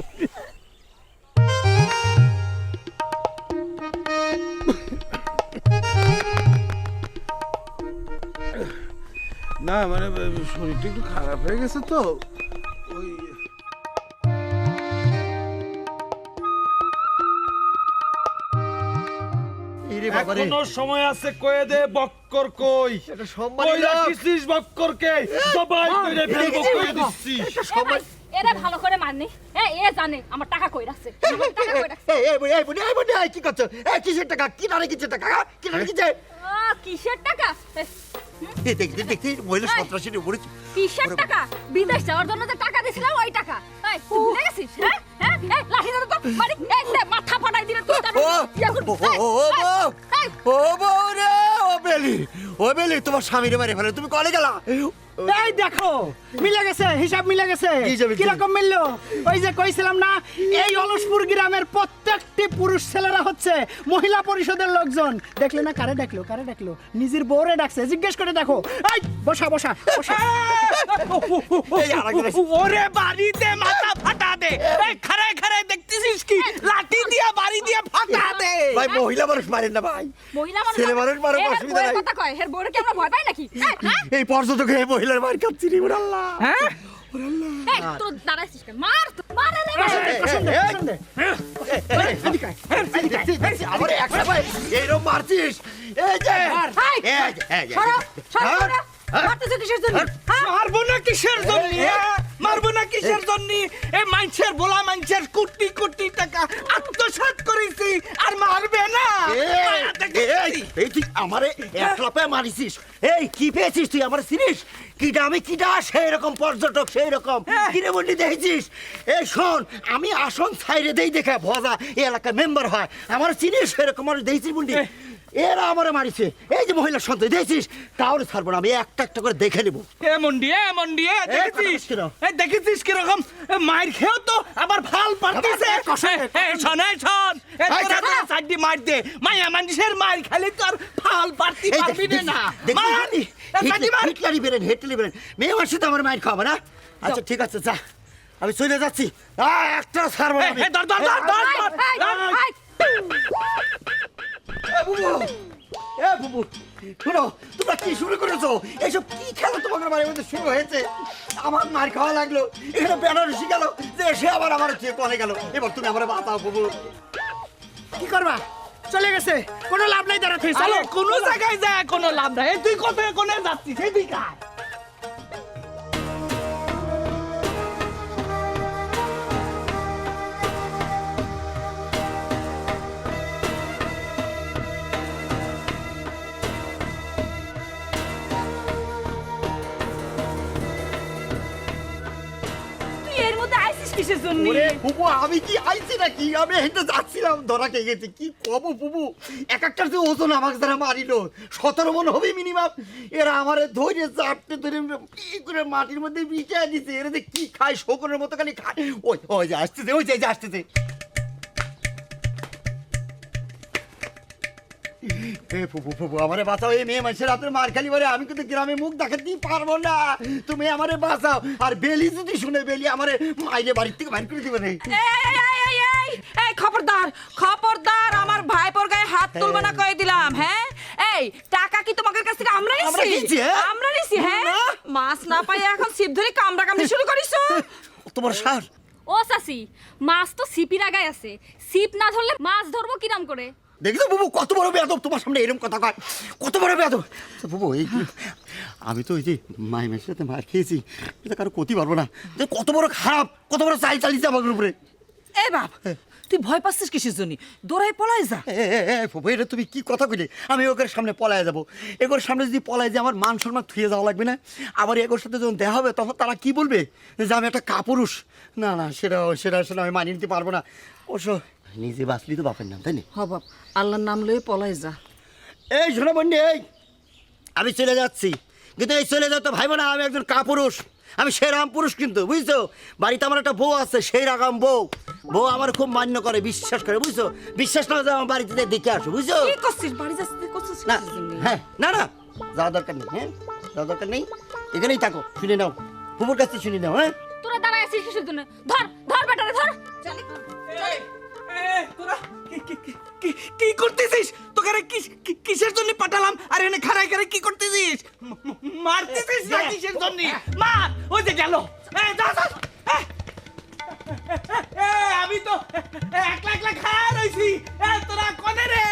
I: না মানে শরীরটা একটু খারাপ হয়ে গেছে তো ওই।
H: এখনো সময় আছে, কয়ে দে বক্কর কই? কই রাখিস বক্করকে? সবাই কইরে ফেলবো, কই দিচ্ছি।
E: এরা ভালো করে মারনি এ জানে আমার টাকা কই রাখছে আমার টাকা কই রাখছে
A: এই কি করছো? এই কিসের টাকা? কি নারে কিসের টাকা? কি নারে কিসের?
E: কিসের টাকা
A: দেখি মহিলা সন্ত্রাসী উপরে
E: কিসের টাকা বিদেশ যাওয়ার জন্য যে টাকা দিছিলাম ওই টাকা এই তুই ভুলে গেছিস হ্যাঁ এই লাঠি ধরে তো মারি এই দে মাথা ফাটাই দিলে তুই তার
A: ও বেলি তোমার স্বামীরে মারে ফেলে তুমি কলে গেলা?
F: এই দেখো মিলে গেছে, হিসাব মিলে গেছে। কিরকম মিললো? ওই যে কইছিলাম না, এই অলসপুর গ্রামের প্রত্যেকটি পুরুষ ছেলেরা হচ্ছে মহিলা পরিষদের লোকজন। দেখলে না কারে ডাকলো? নিজের বউরে ডাকছে, জিজ্ঞেস করে দেখো। এই বসা ওরে বাড়িতে মাথা ফাটা দে। এই খাড়ায় দেখতেছিস কি? লাঠি দিয়া বাড়ি দিয়ে ফাটা দে।
A: ভাই মহিলা মানুষ মারেন না ভাই,
E: মহিলা মানুষ
A: ছেলে মানুষ মারে অসুবিধা নাই।
E: কথা কয় হের বউরে কি আমরা ভয় পাই নাকি?
A: এই পর্যটক এই মহিলার মার কাচ্ছি রে আল্লাহ।
F: হ্যাঁ
E: এই তোর দাঁড়াইছিস কেন? মার
A: আমার একটা ভাই এইরকম মারছিস? এই যে
F: মারবো না কিসের জন্য? এই মানুষের বলা মানুষের কোটি টাকা আত্মসাৎ করেছি, আর মারবে না?
A: এই তুই আমারে একলা পায়ে মারিছিস? এই কি পেয়েছিস তুই? আমার চিনিস কিটা? আমি কিটা সেই রকম পর্যটক, সেই রকম কিনে বললি দেখেছিস? এই শোন, আমি আসন ছাইরে দেই দেখে ভজা এই এলাকার মেম্বার হয়, আমার চিনিস সেরকম মানুষ দেখেছিস বললি? এরা আমারে মারিছে, এই যে মহিলা সন্তান দেখেছিস, তাহলে ছাড়বো না, আমি একটা একটা করে দেখে নেবো।
F: দেখেছিস কিরকম মার খেয়েও তো আবার ভাল পারতেছে। মার দে, মায়া মানুষের মার খালি তো আর ভাল পারতে পারবি না।
A: হেটলারি বেরেন মেয়ে আমার সাথে আমার মায়ের খাওয়াবে না? আচ্ছা ঠিক আছে, যা, আমি চলে যাচ্ছি, একটা ছাড়বো না। বুবু শোনো, তোমরা কি শুরু করেছো? এইসব কি খেলা তোমাদের বাড়ির মধ্যে শুরু হয়েছে? আমার মার খাওয়া লাগলো, এখানে বেনারসি গেল, যে সে আবার আমার চেয়ে কনে গেল। এবার তুমি আমার বাঁচাও বুবু।
F: কি করবা? চলে গেছে, কোনো লাভ নাই দাঁড়াতে। কোনো জায়গায় যায় কোনো লাভ নাই। তুই কোথায় কোনে যাচ্ছিস? সেই দিকে
E: কিসের জন্য?
A: বুবু আমি কি আইছি নাকি? আমি হেঁটে যাচ্ছিলাম, ধরা খেয়ে গেছি। কি কব বুবু, এক একটার যে ওজন আমাকে যারা মারিল 17 মন হবে মিনিমাম। এরা আমারে ধরে চাপটে ধরে কি করে মাটির মধ্যে বিছিয়ে দিছে। এরা যে কি খায়, শকুনের মতো খালি খায়। ওই যে আসতেছে, ওই যে আসতেছে। আমারে বাঁচাও, এই মেয়ে মানুষের হাতের মার খালি বলে আমি কিন্তু গ্রামে মুখ দেখাতেই পারবো না। তুমি আমারে বাঁচাও। আর বেলি যদি শুনে, বেলি আমারে মাইরে বাড়ির থেকে বাইর করে দিবে।
G: এই খবরদার আমার ভাইপোর গায়ে হাত তুলবে না কই দিলাম। হ্যাঁ, এই টাকা কি তোমাদের কাছ থেকে আমরা নিছি? হ্যাঁ, মাছ না পাই এখন ছিপ ধরে কামড়াকামড়ি শুরু করিছো?
A: তোমার সার
E: ও চাচি, মাছ তো ছিপির আগায় আছে, ছিপ না ধরলে মাছ ধরবো কিরাম করে?
A: দেখছো বুবু কত বড় বেয়াদব, তোমার সামনে এরকম কথা কয়, কত বড় বেয়াদব। বুবু এই আমি তো ওই যে মায়ের সাথে মার খেয়েছি, এটা কারো ক্ষতি পারবো না। কত বড় খারাপ, কত বড় চালিয়েছে আমার উপরে।
G: এ বাপ, তুই ভয় পাচ্ছিস কিসের জন্য? দৌড়াই পলাই যা।
A: ফুবু এটা তুমি কি কথা কইলে? আমি ওদের সামনে পলায় যাবো? এগোর সামনে যদি পলায় যে আমার মান সম্মান থুয়ে যাওয়া লাগবে না? আবার এগোর সাথে যখন দেখা হবে তখন তারা কি বলবে? যে আমি একটা কাপুরুষ। না সেটা আসলে আমি মানিয়ে নিতে পারবো না। অবশ্য নিজে বাঁচলি তো বাপের নাম, তাই না?
G: হ বাপ, আল্লাহর নাম লয়ে পলাই যা।
A: এই শোনো বন্ডি, এই আমি চলে যাচ্ছি, কিন্তু এই চলে যাও তো ভাইবো না আমি একজন কাপুরুষ, আমি সেরাম পুরুষ কিন্তু, বুঝছো? বাড়িতে আমার একটা বউ আছে, সেই রাগাম বউ আমার খুব মান্য করে, বিশ্বাস করে, বুঝছো? বিশ্বাস না হলে আমার বাড়িতে দেখে আসো, বুঝছো?
G: কি করছিস? বাড়ি যাচ্ছিস?
A: না হ্যাঁ, না যাওয়ার দরকার নেই। হ্যাঁ, যাওয়ার দরকার নেই, এখানেই থাকো, শুনে নাও, ফুপুর কাছে শুনে নাও। হ্যাঁ,
E: তোরা দাঁড়ায় আছিস কিসের জন্য? ধর বেটারে ধর।
F: তোরা কি করতেছিস? তোকে কিসের জন্য পাঠালাম? আর এনে খারাই কি করতেছিস? মারতেছিস না কিসের জন্য? মার, ওই যে গেল। আমি তো একলা খায়া রইছি, তোরা কোনে রে?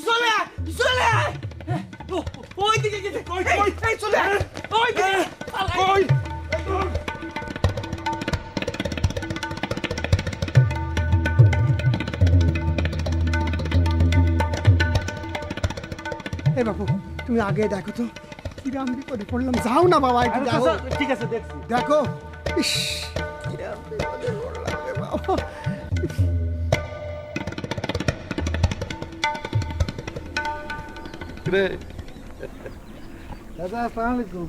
F: চলে ওই দিকে গেছে। চলে ওই দিকে।
B: এই বাবু তুমি আগে দেখো তো কিরাম বিপদে পড়লাম। যাও না বাবা, একটু দেখো।
D: ঠিক আছে দেখছি।
B: দেখো ইস কিরাম বিপদে পড়লাম রে বাবা।
H: রে
I: দাদা আসসালামু আলাইকুম।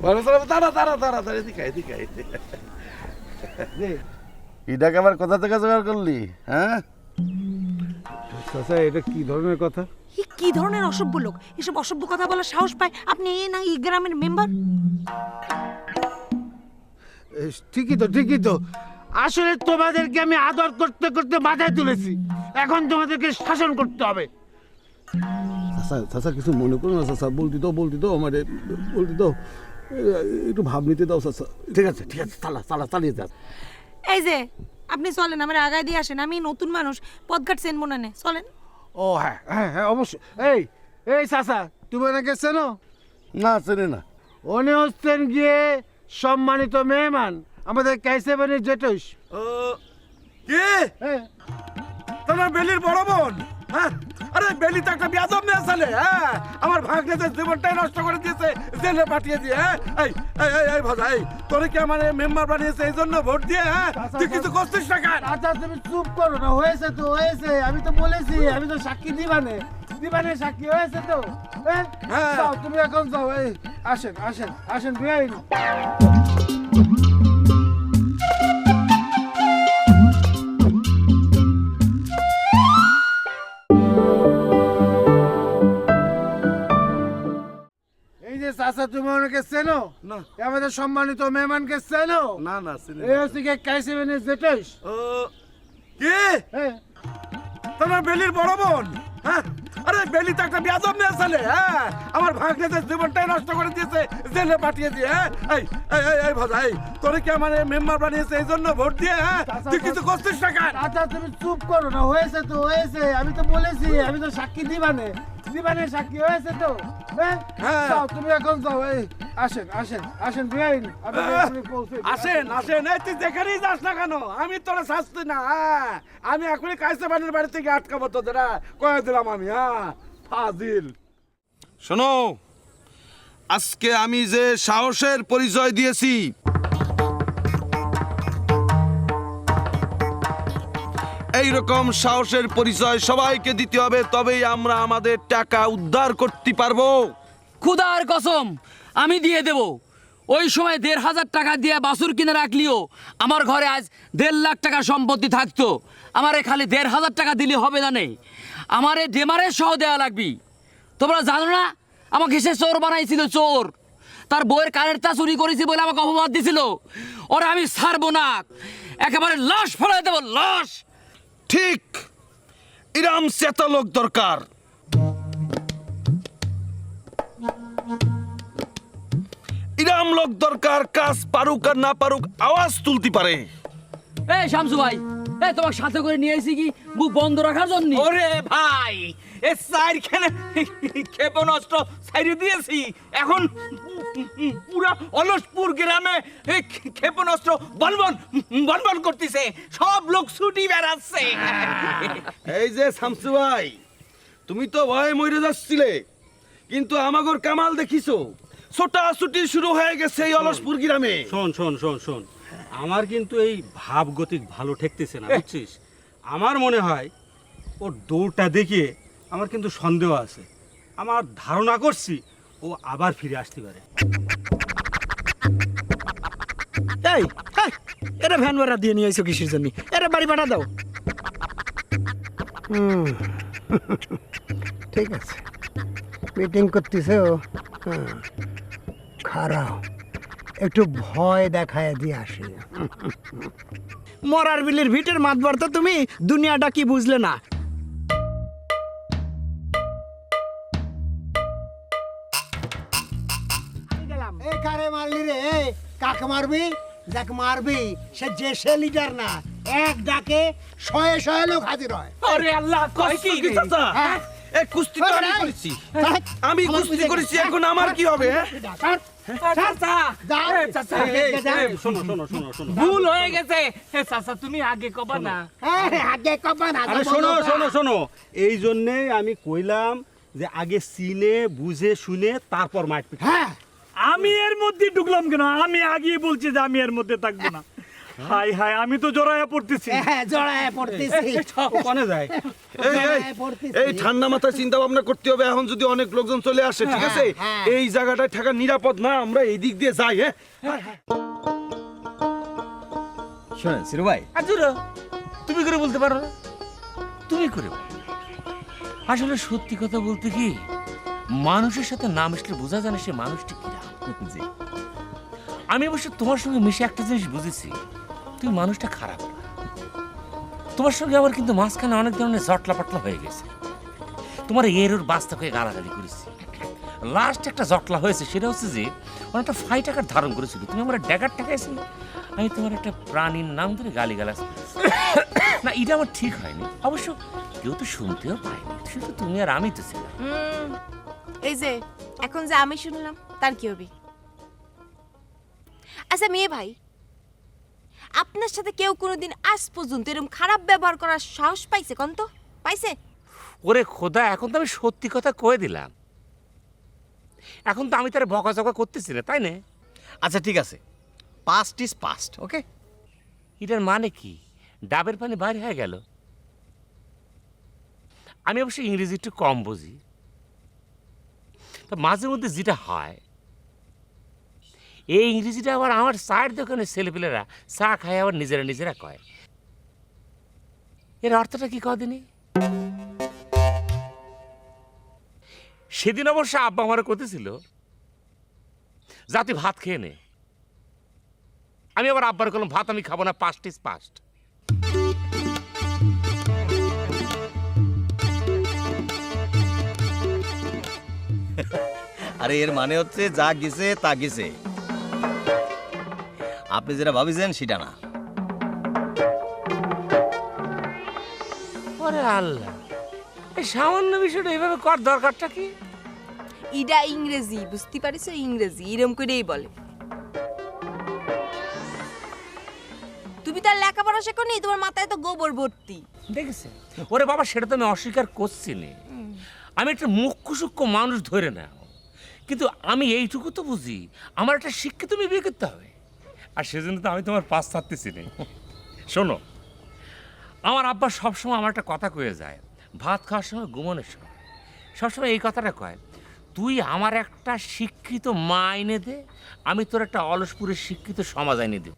H: তাড়াতাড়ি এদিকে এটাকে আবার কোথা থেকে জোগাড় করলি? হ্যাঁ
I: চাচা এটা কি ধরনের কথা?
J: কি ধরনের অসভ্য লোক এসব অসভ্য কথা বলার সাহস পায়? আপনি না এই গ্রামের মেম্বার।
I: ঠিকই তো আসলে তোমাদেরকে আমি আদর করতে করতে মাথায় তুলেছি, এখন তোমাদেরকে শাসন করতে হবে। চাচা কিছু মনে করো না চাচা, বলতে দাও আমার বলতে দাও, একটু ভাব নিতে দাও চাচা। ঠিক আছে চালিয়ে যা।
J: এই যে আপনি চলেন, আমার আগায় দিয়ে আসেন, আমি নতুন মানুষ, পথঘাট চেনবো না নে, চলেন।
I: ও হ্যাঁ অবশ্যই। এই চাচা তুমি ওনাকে চেনো?
H: না চিনি না।
I: উনি হচ্ছেন গিয়ে সম্মানিত মেহমান আমাদের কাইসেবানের জেঠুস।
H: কি তোমার বেলির বড় বোন? হ্যাঁ আরে বেলি তো একটা বেয়াদব মেয়ে ছেলে। হ্যাঁ আমার ভাগ্নেদের জীবনটাই নষ্ট করে দিয়েছে, জেলে পাঠিয়ে দিয়ে। হ্যাঁ এই ভাজা এই তোরে কি আমার মেম্বার বানিয়েছে এই জন্য ভোট দিয়ে? হ্যাঁ তুই কিছু করছিস না কেন?
I: আচ্ছা তুমি চুপ করো না, হয়েছে আমি তো বলেছি, আমি তো সাক্ষী দিবানে সাক্ষী হয়েছে তো। হ্যাঁ যাও, তুমি এখন যাও। এই আসেন বেআইন। এই যে চাচা তুমি ওনাকে চেনো?
H: না।
I: আমাদের সম্মানিত মেহমানকে চেনো?
H: না চিনি
I: এই হচ্ছে কি কাইসেবানের জেঠুস।
H: কি
I: হ্যাঁ
H: তোমার বেলির বড় বোন? হ্যাঁ আরে বেলি তো একটা বেয়াদব মেয়ে ছেলে। হ্যাঁ আমার ভাগ্নেদের জীবনটাই নষ্ট করে দিয়েছে, জেলে পাঠিয়ে দিয়ে। হ্যাঁ এই ভাজা এই তোরে কি আমার মেম্বার বানিয়েছে এই জন্য ভোট দিয়ে? হ্যাঁ তুই কিছু করছিস না কেন?
I: আচ্ছা তুমি চুপ করো না, হয়েছে আমি তো বলেছি, আমি তো সাক্ষী দিবানে সাক্ষী হয়েছে তো।
H: হ্যাঁ।
I: যাও, তুমি এখন যাও। এই আসেন বেআইন।
H: আসেন এই তুই যেখানেই যাস না কেন আমি তোরা শাস্তি না। হ্যাঁ আমি এখনই কাইসেবানের বাড়ি থেকে আটকাবো তোদের। কয়ে দিলাম আমি। হ্যাঁ ফাজিল। শোনো, আজকে আমি যে সাহসের পরিচয় দিয়েছি, এইরকম সাহসের পরিচয় সবাইকে দিতে হবে, তবেই আমরা আমাদের টাকা উদ্ধার করতে পারবো।
F: খুদার কসম আমি দিয়ে দেব। ওই সময় ১,৫০০ টাকা দিয়ে বাছুর কিনে রাখলিও আমার ঘরে আজ ১.৫ লাখ টাকা সম্পত্তি থাকতো। আমারে খালি ১,৫০০ টাকা দিলে হবে না, নেই আমারে ডেমারের সহ দেওয়া লাগবি। তোমরা জানো না আমাকে সে চোর বানাইছিল, চোর। তার বইয়ের কানের তা চুরি করেছি বলে আমাকে অপবাদ দিছিল। ওরা আমি ছাড়বো না, একেবারে লাশ ফেলাই দেবো, লাশ।
H: ঠিক ইরাম চেতা লোক দরকার। ইরাম লোক দরকার, কাজ পারুক আর না পারুক আওয়াজ তুলতে পারে।
F: এই শামসু ভাই, এই তোমাকে সাথে করে নিয়ে এসেছি কি মুখ বন্ধ রাখার জন্য?
L: ওরে ভাই এ সাইরখানে ক্ষেপণাস্ত্র ছাইরে দিয়েছি, এখন পুরা অলসপুর গ্রামে ক্ষেপণাস্ত্র বনবন করতেছে, সব লোক ছুটি বেড়াচ্ছে।
H: এই যে শামসু ভাই, তুমি তো ভয়ে মরে যাচ্ছিলে, কিন্তু আমাগর কামাল দেখিছো, ছোটাছুটি শুরু হয়ে গেছে এই অলসপুর গ্রামে।
N: শোন আমার কিন্তু এই ভাব গতিক ভালো ঠেকতেছে না, বুঝছিস? আমার মনে হয় ওর দৌড়টা দেখে আমার কিন্তু সন্দেহ আছে। আমার ধারণা করছি ও আবার ফিরে আসতে পারে।
F: এই এরা ভ্যান ভাড়া দিয়ে নিয়ে এসো কিসের জন্য? এরা বাড়ি ভাড়া দাও।
B: ঠিক আছে, মিটিং করতেছে ও। খারাপ, একটু ভয় দেখায় দিয়ে আসি।
F: মরার বিলের ভিটের মাতবার তো তুমি দুনিয়াটা কি বুঝলে না?
B: এই কারে মারলি রে? কাকে মারবি? যাক মারবি সে যে লিডার না, এক ডাকে শয়ে লোক হাজির হয়।
L: আরে আল্লাহ, কয় কি
H: চাচা? এই কুস্তি তো আমি করেছি, আমি কুস্তি করেছি, এখন আমার কি হবে?
N: শোনো
L: ভুল হয়ে গেছে চাচা, তুমি আগে কবা না।
B: আগে কবা না।
N: আরে শোনো এই জন্যেই আমি কইলাম যে আগে চিনে বুঝে শুনে তারপর মারপিট।
B: হ্যাঁ
C: আমি এর মধ্যে ঢুকলাম কেন? আমি আগেই বলছি যে আমি এর মধ্যে থাকবো না। হাই হাই, আমি তো জড়াইয়া পড়তেছি।
B: হ্যাঁ জড়ায় পড়তেছি
N: কোনে যায়?
H: এই ঠান্ডা মাথায় চিন্তা ভাবনা করতে হবে। এখন যদি অনেক লোকজন চলে আসে, ঠিক আছে, এই জায়গাটায় থাকা নিরাপদ না, আমরা এই দিক দিয়ে যাই। হ্যাঁ,
M: শোনেন সিরু ভাই,
D: আজুর তুমি করে বলতে পারো না? তুমি করে বলো। আসলে সত্যি কথা বলতে কি, মানুষের সাথে না মিশলে বোঝা যায় না সে মানুষটি কিরা।
M: জি
D: আমি অবশ্য তোমার সঙ্গে মিশে একটা জিনিস বুঝেছি, তুমি মানুষটা খারাপ না। তোমার সঙ্গে আবার কিন্তু মাঝখানে অনেক ধরনের জটলা পাটলা হয়ে গেছে। তোমার এর ওর বাস্তা হয়ে গালাগালি করেছি। লাস্ট একটা জটলা হয়েছে, সেটা হচ্ছে যে অনেকটা ফাইট আকার ধারণ করেছিল। তুমি আমার ড্যাগার ঠেকাইছিল, আমি তোমার একটা প্রাণীর নাম ধরে গালিগালাজ করেছি। না, এটা আমার ঠিক হয়নি। অবশ্য কেউ তো শুনতেও পায়নি, শুধু তুমি আর আমি তো ছিলাম।
K: এই যে এখন যে আমি শুনলাম তার কি হবে? আচ্ছা মেয়ে ভাই, আপনার সাথে কেউ কোনোদিন আজ পর্যন্ত এরকম খারাপ ব্যবহার করার সাহস পাইছে? কোন তো পাইছে?
D: ওরে খোদা, এখন তো আমি সত্যি কথা কয়ে দিলাম। এখন তো আমি তার বকাঝকা করতেছি না, তাই না?
M: আচ্ছা ঠিক আছে, পাস্ট ইজ পাস্ট, ওকে?
D: এটার মানে কি? ডাবের পানি বাইরে হয়ে গেল? আমি অবশ্য ইংরেজি একটু কম বুঝি, তো মাঝে মধ্যে যেটা হয়, এই ইংরেজিটা আবার আমার চায়ের দোকানের ছেলেপেলেরা চা খায় আবার নিজেরা নিজেরা কয়। এর অর্থটা কি কদিনই? সেদিন অবশ্য আব্বা আমার করতেছিল জাতি ভাত খেয়ে নে। আমি আবার আব্বার বললাম ভাত আমি খাবো না, পাস্ট ইজ পাস্ট।
M: আরে এর মানে হচ্ছে যা গেছে তা গেছে, আপনি যেটা ভাবিছেন সেটা না।
D: ওরে আল্লাহ, এই সামান্য বিষয়টা এভাবে কর দরকারটা কি?
K: ইডা ইংরেজি, বুঝতে পারিস? ইংরেজি এরম করেই বলে। তুমি তার লেখাপড়া শেখো নি, তোমার মাথায় তো গোবর ভর্তি।
D: দেখেছে? ওরে বাবা, সেটা তো আমি অস্বীকার করছি না। আমি একটা মুখ্য সূক্ষ্ম মানুষ ধরে নাও, কিন্তু আমি এইটুকু তো বুঝি আমার একটা শিক্ষিত মেয়ে বিয়ে করতে হবে। আর সেজন্য তো আমি তোমার পাশ ছাড়তেছি না। শোনো, আমার আব্বা সবসময় আমার একটা কথা কয়ে যায়, ভাত খাওয়ার সময় ঘুমানোর সময় সবসময় এই কথাটা কয়, তুই আমার একটা শিক্ষিত মা এনে দে, আমি তোর একটা অলসপুরের শিক্ষিত সমাজ এনে দেব।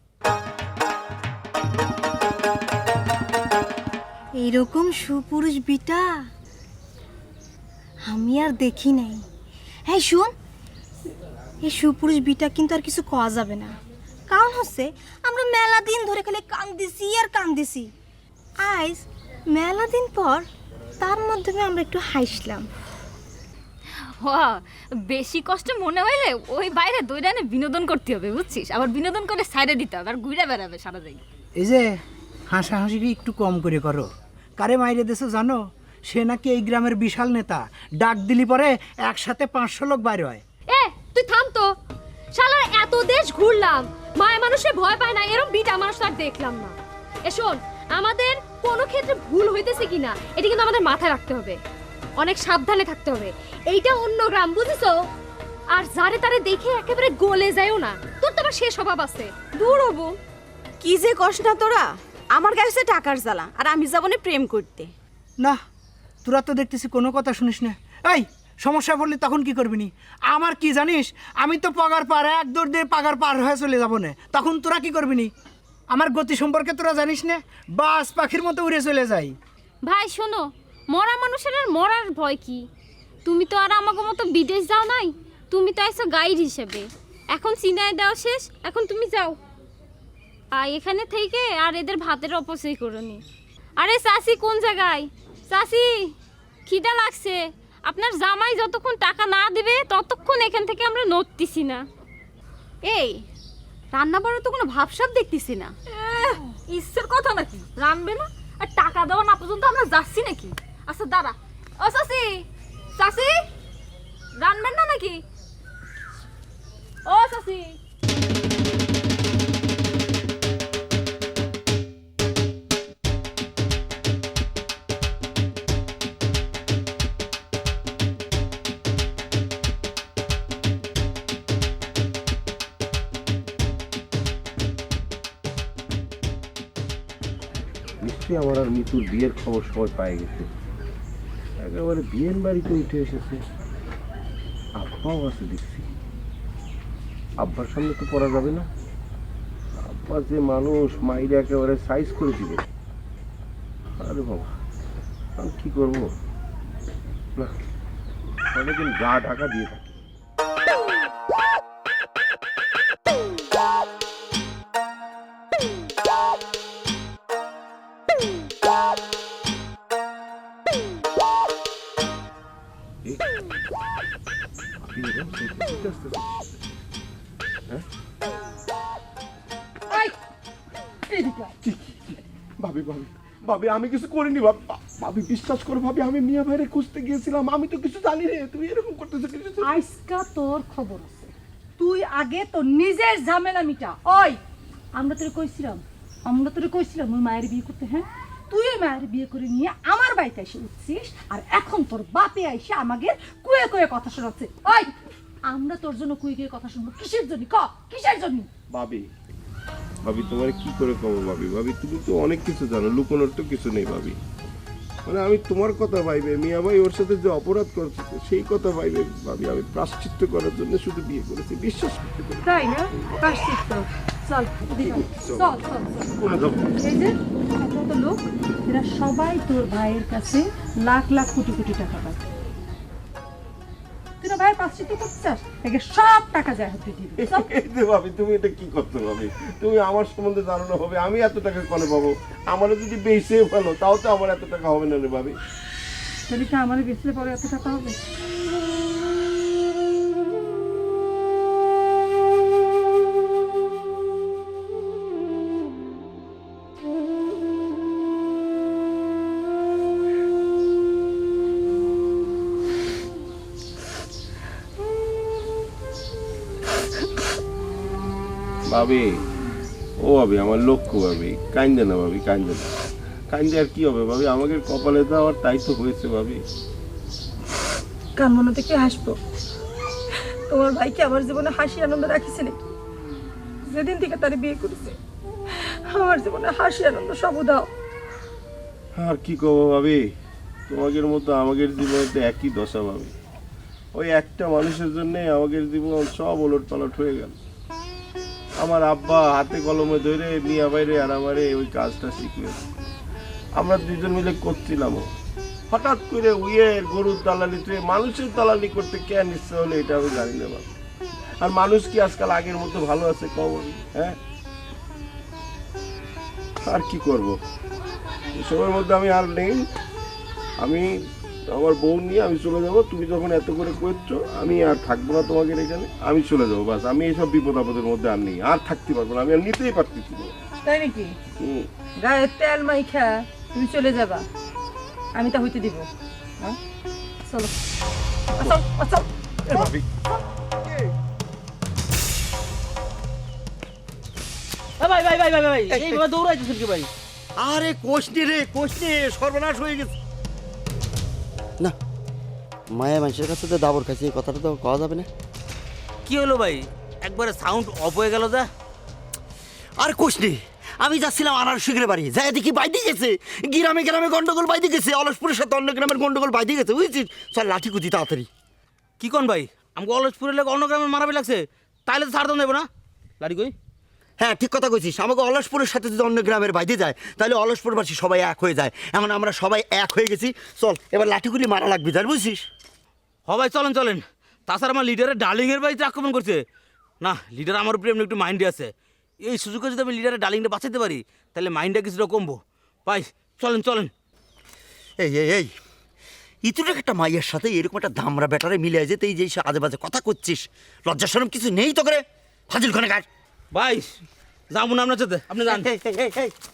O: এইরকম সুপুরুষ বিটা আমি আর দেখি নাই। হ্যাঁ শুন, এই সুপুরুষ বিটা কিন্তু আর কিছু কওয়া যাবে না, কারণ হচ্ছে আমরা মেলা দিন ধরে খালি কান্দিছি আর কান্দিছি। আজ মেলা দিন পর তার মাধ্যমে আমরা একটু হাসলাম।
E: বেশি কষ্ট মনে হইলে ওই বাইরে দৈরানে বিনোদন করতে হবে, বুঝছিস? আবার বিনোদন করে সাইডে দিতে হবে, আর ঘুরে বেড়াবে সারা জায়গা।
F: এই যে হাসাহাসি একটু কম করে করো। কারে মাইরে দেশে জানো? সে নাকি এই গ্রামের বিশাল নেতা, ডাক দিলি পরে একসাথে 500 লোক বাইরে হয়।
O: এ তুই থাম তো, শালার এত দেশ ঘুরলাম, মায়া মানুষে ভয় পায় না, এরকম বিটা মানুষ আর দেখলাম না। এ শোন, আমাদের কোনো ক্ষেত্রে ভুল হইতেছে কিনা এটা কিন্তু আমাদের মাথায় রাখতে হবে, অনেক সাবধানে থাকতে হবে। এইটা অন্য গ্রাম, বুঝিছো? আর যারে তারে দেখে একেবারে গলে যায়ও না, তোর তো আবার সে স্বভাব আছে।
K: দূর হবো, কি যে কষ্ট না তোরা। আমার কাছে টাকার জ্বালা, আর আমি যাবো না প্রেম করতে।
F: না, তোরা তো দেখতেছি কোনো কথা শুনিস না। এই সমস্যা পড়লে তখন কি করবি নি? আমার কি জানিস, আমি তো পাগার পার এক দৌড় দিয়ে পাগার পার হয়ে চলে যাবো না, তখন তোরা কি করবি নি? আমার গতি সম্পর্কে তোরা জানিস না, বাস পাখির মতো উড়ে চলে যাই।
O: ভাই শোনো, মরা মানুষের আর মরার ভয় কি? তুমি তো আর আমাকে মতো বিদেশ যাও নাই, তুমি তো আইছো গাইড হিসেবে। এখন চিনায় দেওয়া শেষ, এখন তুমি যাও। আর এখানে থেকে আর এদের ভাতের অপচয় করোনি। আরে চাচি কোন জায়গায়? চাচি খিদা লাগছে, আপনার জামাই যতক্ষণ টাকা না দেবে ততক্ষণ এখান থেকে আমরা নড়তেছি না।
E: এই রান্না বাড়ার তো কোনো ভাবসাব দেখতেছি না। ইচ্ছের কথা নাকি রানবে না? আর টাকা দেওয়া না পর্যন্ত আমরা যাচ্ছি নাকি? আচ্ছা দাঁড়া, ও চাচি, চাচি রানবেন না নাকি? ও চাচি,
P: নিশ্চয়ই আমার আর মিতুর বিয়ের খবর সবাই পায়ে গেছে, একেবারে বিয়ের বাড়িতে উঠে এসেছে। আব্বাও আছে দেখছি, আব্বার সামনে তো পড়া যাবে না, আব্বা যে মানুষ মাইরে একেবারে সাইজ করে দিবে। আরে বাবা, আমি কি করবো না, সারাদিন গা ঢাকা দিয়ে থাকি।
I: ভাবি ভাবি ভাবি, আমি কিছু করিনি ভাবি, বিশ্বাস করো ভাবি, আমি মিয়া ভাইরে খুঁজতে গিয়েছিলাম, আমি তো কিছু জানি রে, তুমি এরকম করতেছো কিছু।
Q: আজকা তোর খবর আছে, তুই আগে তো নিজের ঝামেলা মিটা। ওই আমরা তোরে কইছিলাম ওই মায়ের বিয়ে করতে, হ্যাঁ তুই ওই মায়ের বিয়ে করে নিয়ে আমার বাড়িতে এসে উঠছিস, আর এখন তোর বাপে এসে আমাকে কুয়ে কুয়ে কথা শোনাচ্ছে। ওই আমরা তোর জন্য কুয়ে কুয়ে কথা শুনবো কিসের জন্য? কিসের জন্য?
P: ভাবি ভাবি তোমার কি করে কব ভাবি, ভাবি তুমি তো অনেক কিছু জানো, লুকোনোর তো কিছু নেই ভাবি। মানে আমি তোমার কথা ভাইবে, মিয়া ভাই ওর সাথে যে অপরাধ করছে সেই কথা ভাইবে ভাবি, আমি প্রায়শ্চিত্ত করার জন্য শুধু বিয়ে করেছি, বিশ্বাস করতে পারি।
Q: তাই না? প্রায়শ্চিত্ত চল চল চল চল। এই যে এত লোক, এরা সবাই তোর ভাইয়ের কাছে লাখ লাখ কোটি কোটি টাকা পায়। তুই ভাইয়ের প্রায়শ্চিত্ত করতে চাস, একে সব টাকা যায় হাতে দিবি।
P: এই যে ভাবি, তুমি এটা কি করতে ভাবি? তুমি আমার সম্বন্ধে জানো না ভাবি, আমি এত টাকা কোনে পাবো? আমারও যদি বেঁচে ফেলো তাও তো আমার এত টাকা হবে না রে ভাবি।
Q: যদি কি আমার বেচলে পরে এত টাকা হবে?
P: ভাবি ও ভাবি, আমার লক্ষ্য ভাবি, কান্দে না ভাবি, কান্দে না, কান্দে আর কি হবে ভাবি, আমাদের কপালে তো আমার তাই তো হয়েছে ভাবি।
Q: কানবো না তো কি হাসবো? তোমার ভাইকে আমার জীবনে হাসি আনন্দ রাখিছে নাকি? যেদিন থেকে তার বিয়ে করেছে আমার জীবনে হাসি আনন্দ সব দাও।
P: আর কি করবো ভাবি, তোমাদের মতো আমাদের জীবনে তো একই দশা ভাবি। ওই একটা মানুষের জন্যে আমাদের জীবন সব ওলট পালট হয়ে গেল। আমার আব্বা হাতে কলমে ধরে মিয়া বাইরে আর আমারে ওই কাজটা শিখিয়েছে, আমরা দুজন মিলে করছিলাম। হঠাৎ করে উইয়ের গরুর দালালিতে মানুষের দালালি করতে কেন ইচ্ছে হলো এটা আমি জানি না বাবা। আর মানুষ কি আজকাল আগের মতো ভালো আছে কব? হ্যাঁ, আর কি করব, এসবের মধ্যে আমি আর নেই। আমি আমার বউ নিয়ে আমি চলে যাব, তুমি যখন এত করে করছো আমি আর থাকবো না তোমাদের এখানে, আমি চলে যাবো বাস। আমি এইসব বিপদ আপদের মধ্যে আর নেই, আর থাকতে পারবো না, আমি আর নিতেই পারতেছি না।
Q: তাই নাকি? গায়ে তেল মাইখা তুমি চলে যাবা, আমি তা হইতে দিব? চলো
P: ভাবি,
L: ভাই ভাই ভাই ভাই ভাই এইভাবে দৌড়াইতেছেন কি ভাই?
A: আরে কোষনি রে, কোষনি, সর্বনাশ হয়ে গেছে। না, মায়া মানুষের কাছে তো দাবর খাইছে, এই কথাটা তো কওয়া যাবে না।
L: কি হলো ভাই, একবারে সাউন্ড অফ হয়ে গেল যা।
A: আর কোষনি, আমি যাচ্ছিলাম আনার শিখরে বাড়ি, যাই দেখি বাইদি গেছে, গ্রামে গ্রামে গন্ডগোল বাইদি গেছে, অলসপুরের সাথে অন্য গ্রামের গন্ডগোল বাইদি গেছে, বুঝছিস? চল লাঠি কুচি তাড়াতাড়ি।
L: কি কোন ভাই, আমাকে অলসপুরের লোক অন্য গ্রামে মারাবি লাগছে, তাইলে তো ছাড় দাম দেবো না। লাঠি কই?
A: হ্যাঁ, ঠিক কথা কইছিস। আমাকে অলসপুরের সাথে যদি অন্য গ্রামের বাইদে যায় তাহলে অলসপুরবাসী সবাই এক হয়ে যায়। এখন আমরা সবাই এক হয়ে গেছি, চল এবার লাঠিগুলি মারা লাগবে, জান বুঝছিস?
L: ভাই চলেন চলেন। তাছাড়া আমার লিডারের ডার্লিংয়ের বাড়িতে আক্রমণ করছে না, লিডার আমার উপরে এমনি একটু মাইন্ডে আছে। এই সুযোগে যদি আমি লিডারের ডার্লিংটা বাঁচাতে পারি তাহলে মাইন্ডটা কিছুটা কমবো। ভাই চলেন চলেন।
A: এই এই এই ইতুটাকে একটা মাইয়ের সাথে এরকম একটা দামরা ব্যাটারে মিলে যেতে এই যে আজে বাজে কথা করছিস, লজ্জা শরম কিছু নেই তো করে? ফাজিল খানে কাজ।
L: ভাই যাবো না আপনার সাথে, আপনি যান।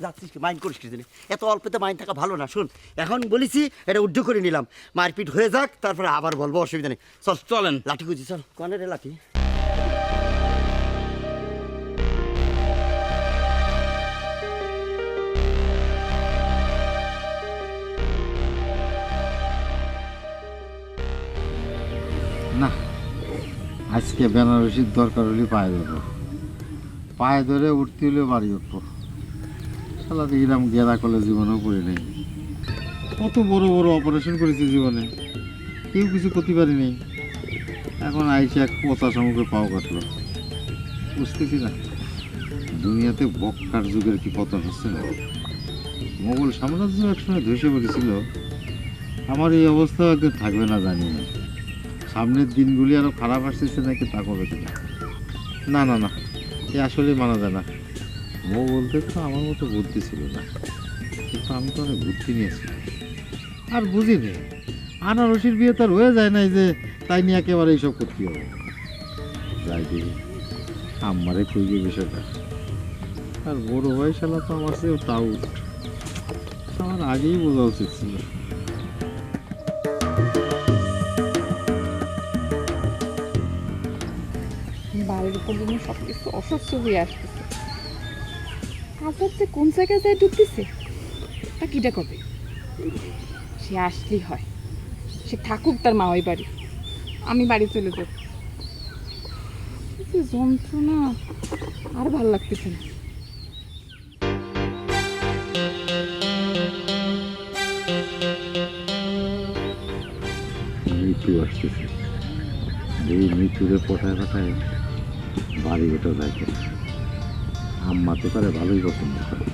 A: যাচ্ছিস কি, মাইন্ড করিস কি? এত অল্পতে মাইন্ড থাকা ভালো না। শুন, এখন বলেছি এটা উদ্ধ করে নিলাম, মারপিট হয়ে যাক, তারপরে আবার বলবো, অসুবিধা নেই। চল
L: চলেন।
A: লাঠি খুঁজি, চল। কনে রে লাঠি?
I: না, আজকে বেনারসির দরকার হলে পায়ে ধরবো, পায়ে ধরে উঠতে হলে বাড়ি উঠবো। শালা এরকম গেলা করলে জীবনেও পড়ে নেই। কত বড় বড় অপারেশন করেছি জীবনে, কেউ কিছু করতে পারিনি। এখন আইসে এক পচা শামুকের পাও কাটলো। বুঝতেছি না দুনিয়াতে বক্কার যুগের কি পতন হচ্ছে না। মোগল সাম্রাজ্য একসময় ধসে পড়েছিল, আমার এই অবস্থা একদিন থাকবে না জানি না। সামনের দিনগুলি আরো খারাপ আসতেছে নাকি তা করবে কিনা। না না না, এ আসলে মানা যায় না। মোগলদের তো আমার মতো বুদ্ধি ছিল না, কিন্তু আমি তো অনেক বুদ্ধি নিয়েছি আর বুঝিনি। আনারসির বিয়ে তার হয়ে যায় নাই যে তাই নিয়ে একেবারে এইসব করতে হবে। যাই দেখি আমারে কই গিয়ে বিষয়টা। আর বড় ভাই শালা তো আমার চেয়েও টাউট, আমার আগেই বোঝা উচিত ছিল।
J: বাড়ির উপর জন্য সব কিছু অসহ্য হয়ে আসতেছে। আজাদ যে কোন জায়গায় যায় ঢুকতেছে তা কিটা কবে? সে আসলেই হয়, সে থাকুক তার মাওয়াই বাড়ি, আমি বাড়ি চলে যাব। যন্ত্রণা আর ভাল লাগতেছে না।
I: মৃত্যু আসতেছে, এই মৃত্যুরে পটায় পটায় বাড়ি ওটা যায়। আম্মা তো তারা ভালোই পছন্দ করে।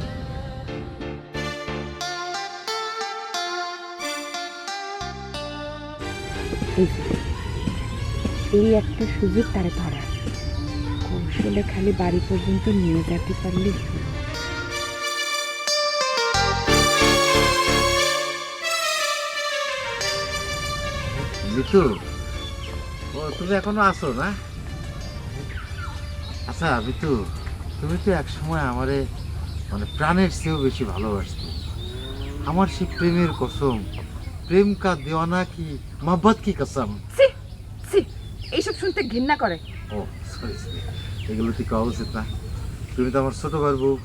J: এই একটা সুযোগ তারে ধরা, কৌশলে খালি বাড়ি পর্যন্ত নিয়ে যেতে পারলে।
I: মৃত্যু, ও তুমি এখনো আসো না? আচ্ছা মৃত্যু, তুমি তো এক সময় আমারে মানে প্রাণের চেয়েও বেশি ভালোবাসতে। আমার সেই প্রেমের কসম, প্রেম কা দেওয়ানা কি মোহব্বত কি কসম।
J: এইসব শুনতে ঘৃণা করে।
I: ও সরি সরি, এগুলো তো কওয়া উচিত না। তুমি তো আমার ছোট ভাইয়ের বউ,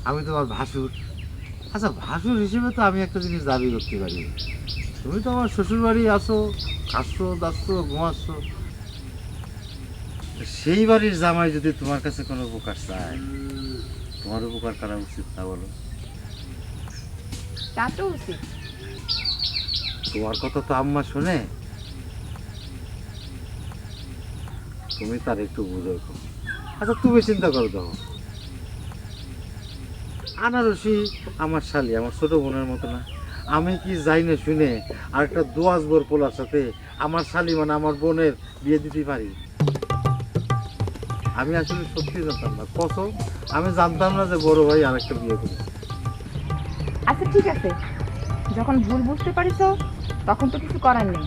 I: আমি তোমার ভাসুর। আচ্ছা ভাসুর হিসেবে তো আমি একটা জিনিস দাবি করতে পারি, তুমি তো আমার শ্বশুর বাড়ি আসো, খাচ্ছো দাচ্ছো ঘুমাচ্ছ। সেই বাড়ির জামাই যদি তোমার কাছে কোনো উপকার চায়, তোমার উপকার করা উচিত না বলো?
J: তা তো উচিত।
I: তোমার কথা তো আম্মা শোনে, তুমি তার একটু বুঝো। আচ্ছা তুমি চিন্তা করো, দেখো আনারসি আমার শালি, আমার ছোট বোনের মতো না। আমি কি যাই না শুনে আর একটা দোয়াজ বোর পোলার সাথে আমার শালি মানে আমার বোনের বিয়ে দিতে পারি? আমি আসলে সত্যি জানতাম না, কসম আমি জানতাম না যে বড় ভাই আরেকটা বিয়ে করেছে।
J: আচ্ছা ঠিক আছে, যখন ভুল বুঝতে পারিস তখন তো কিছু করার নেই।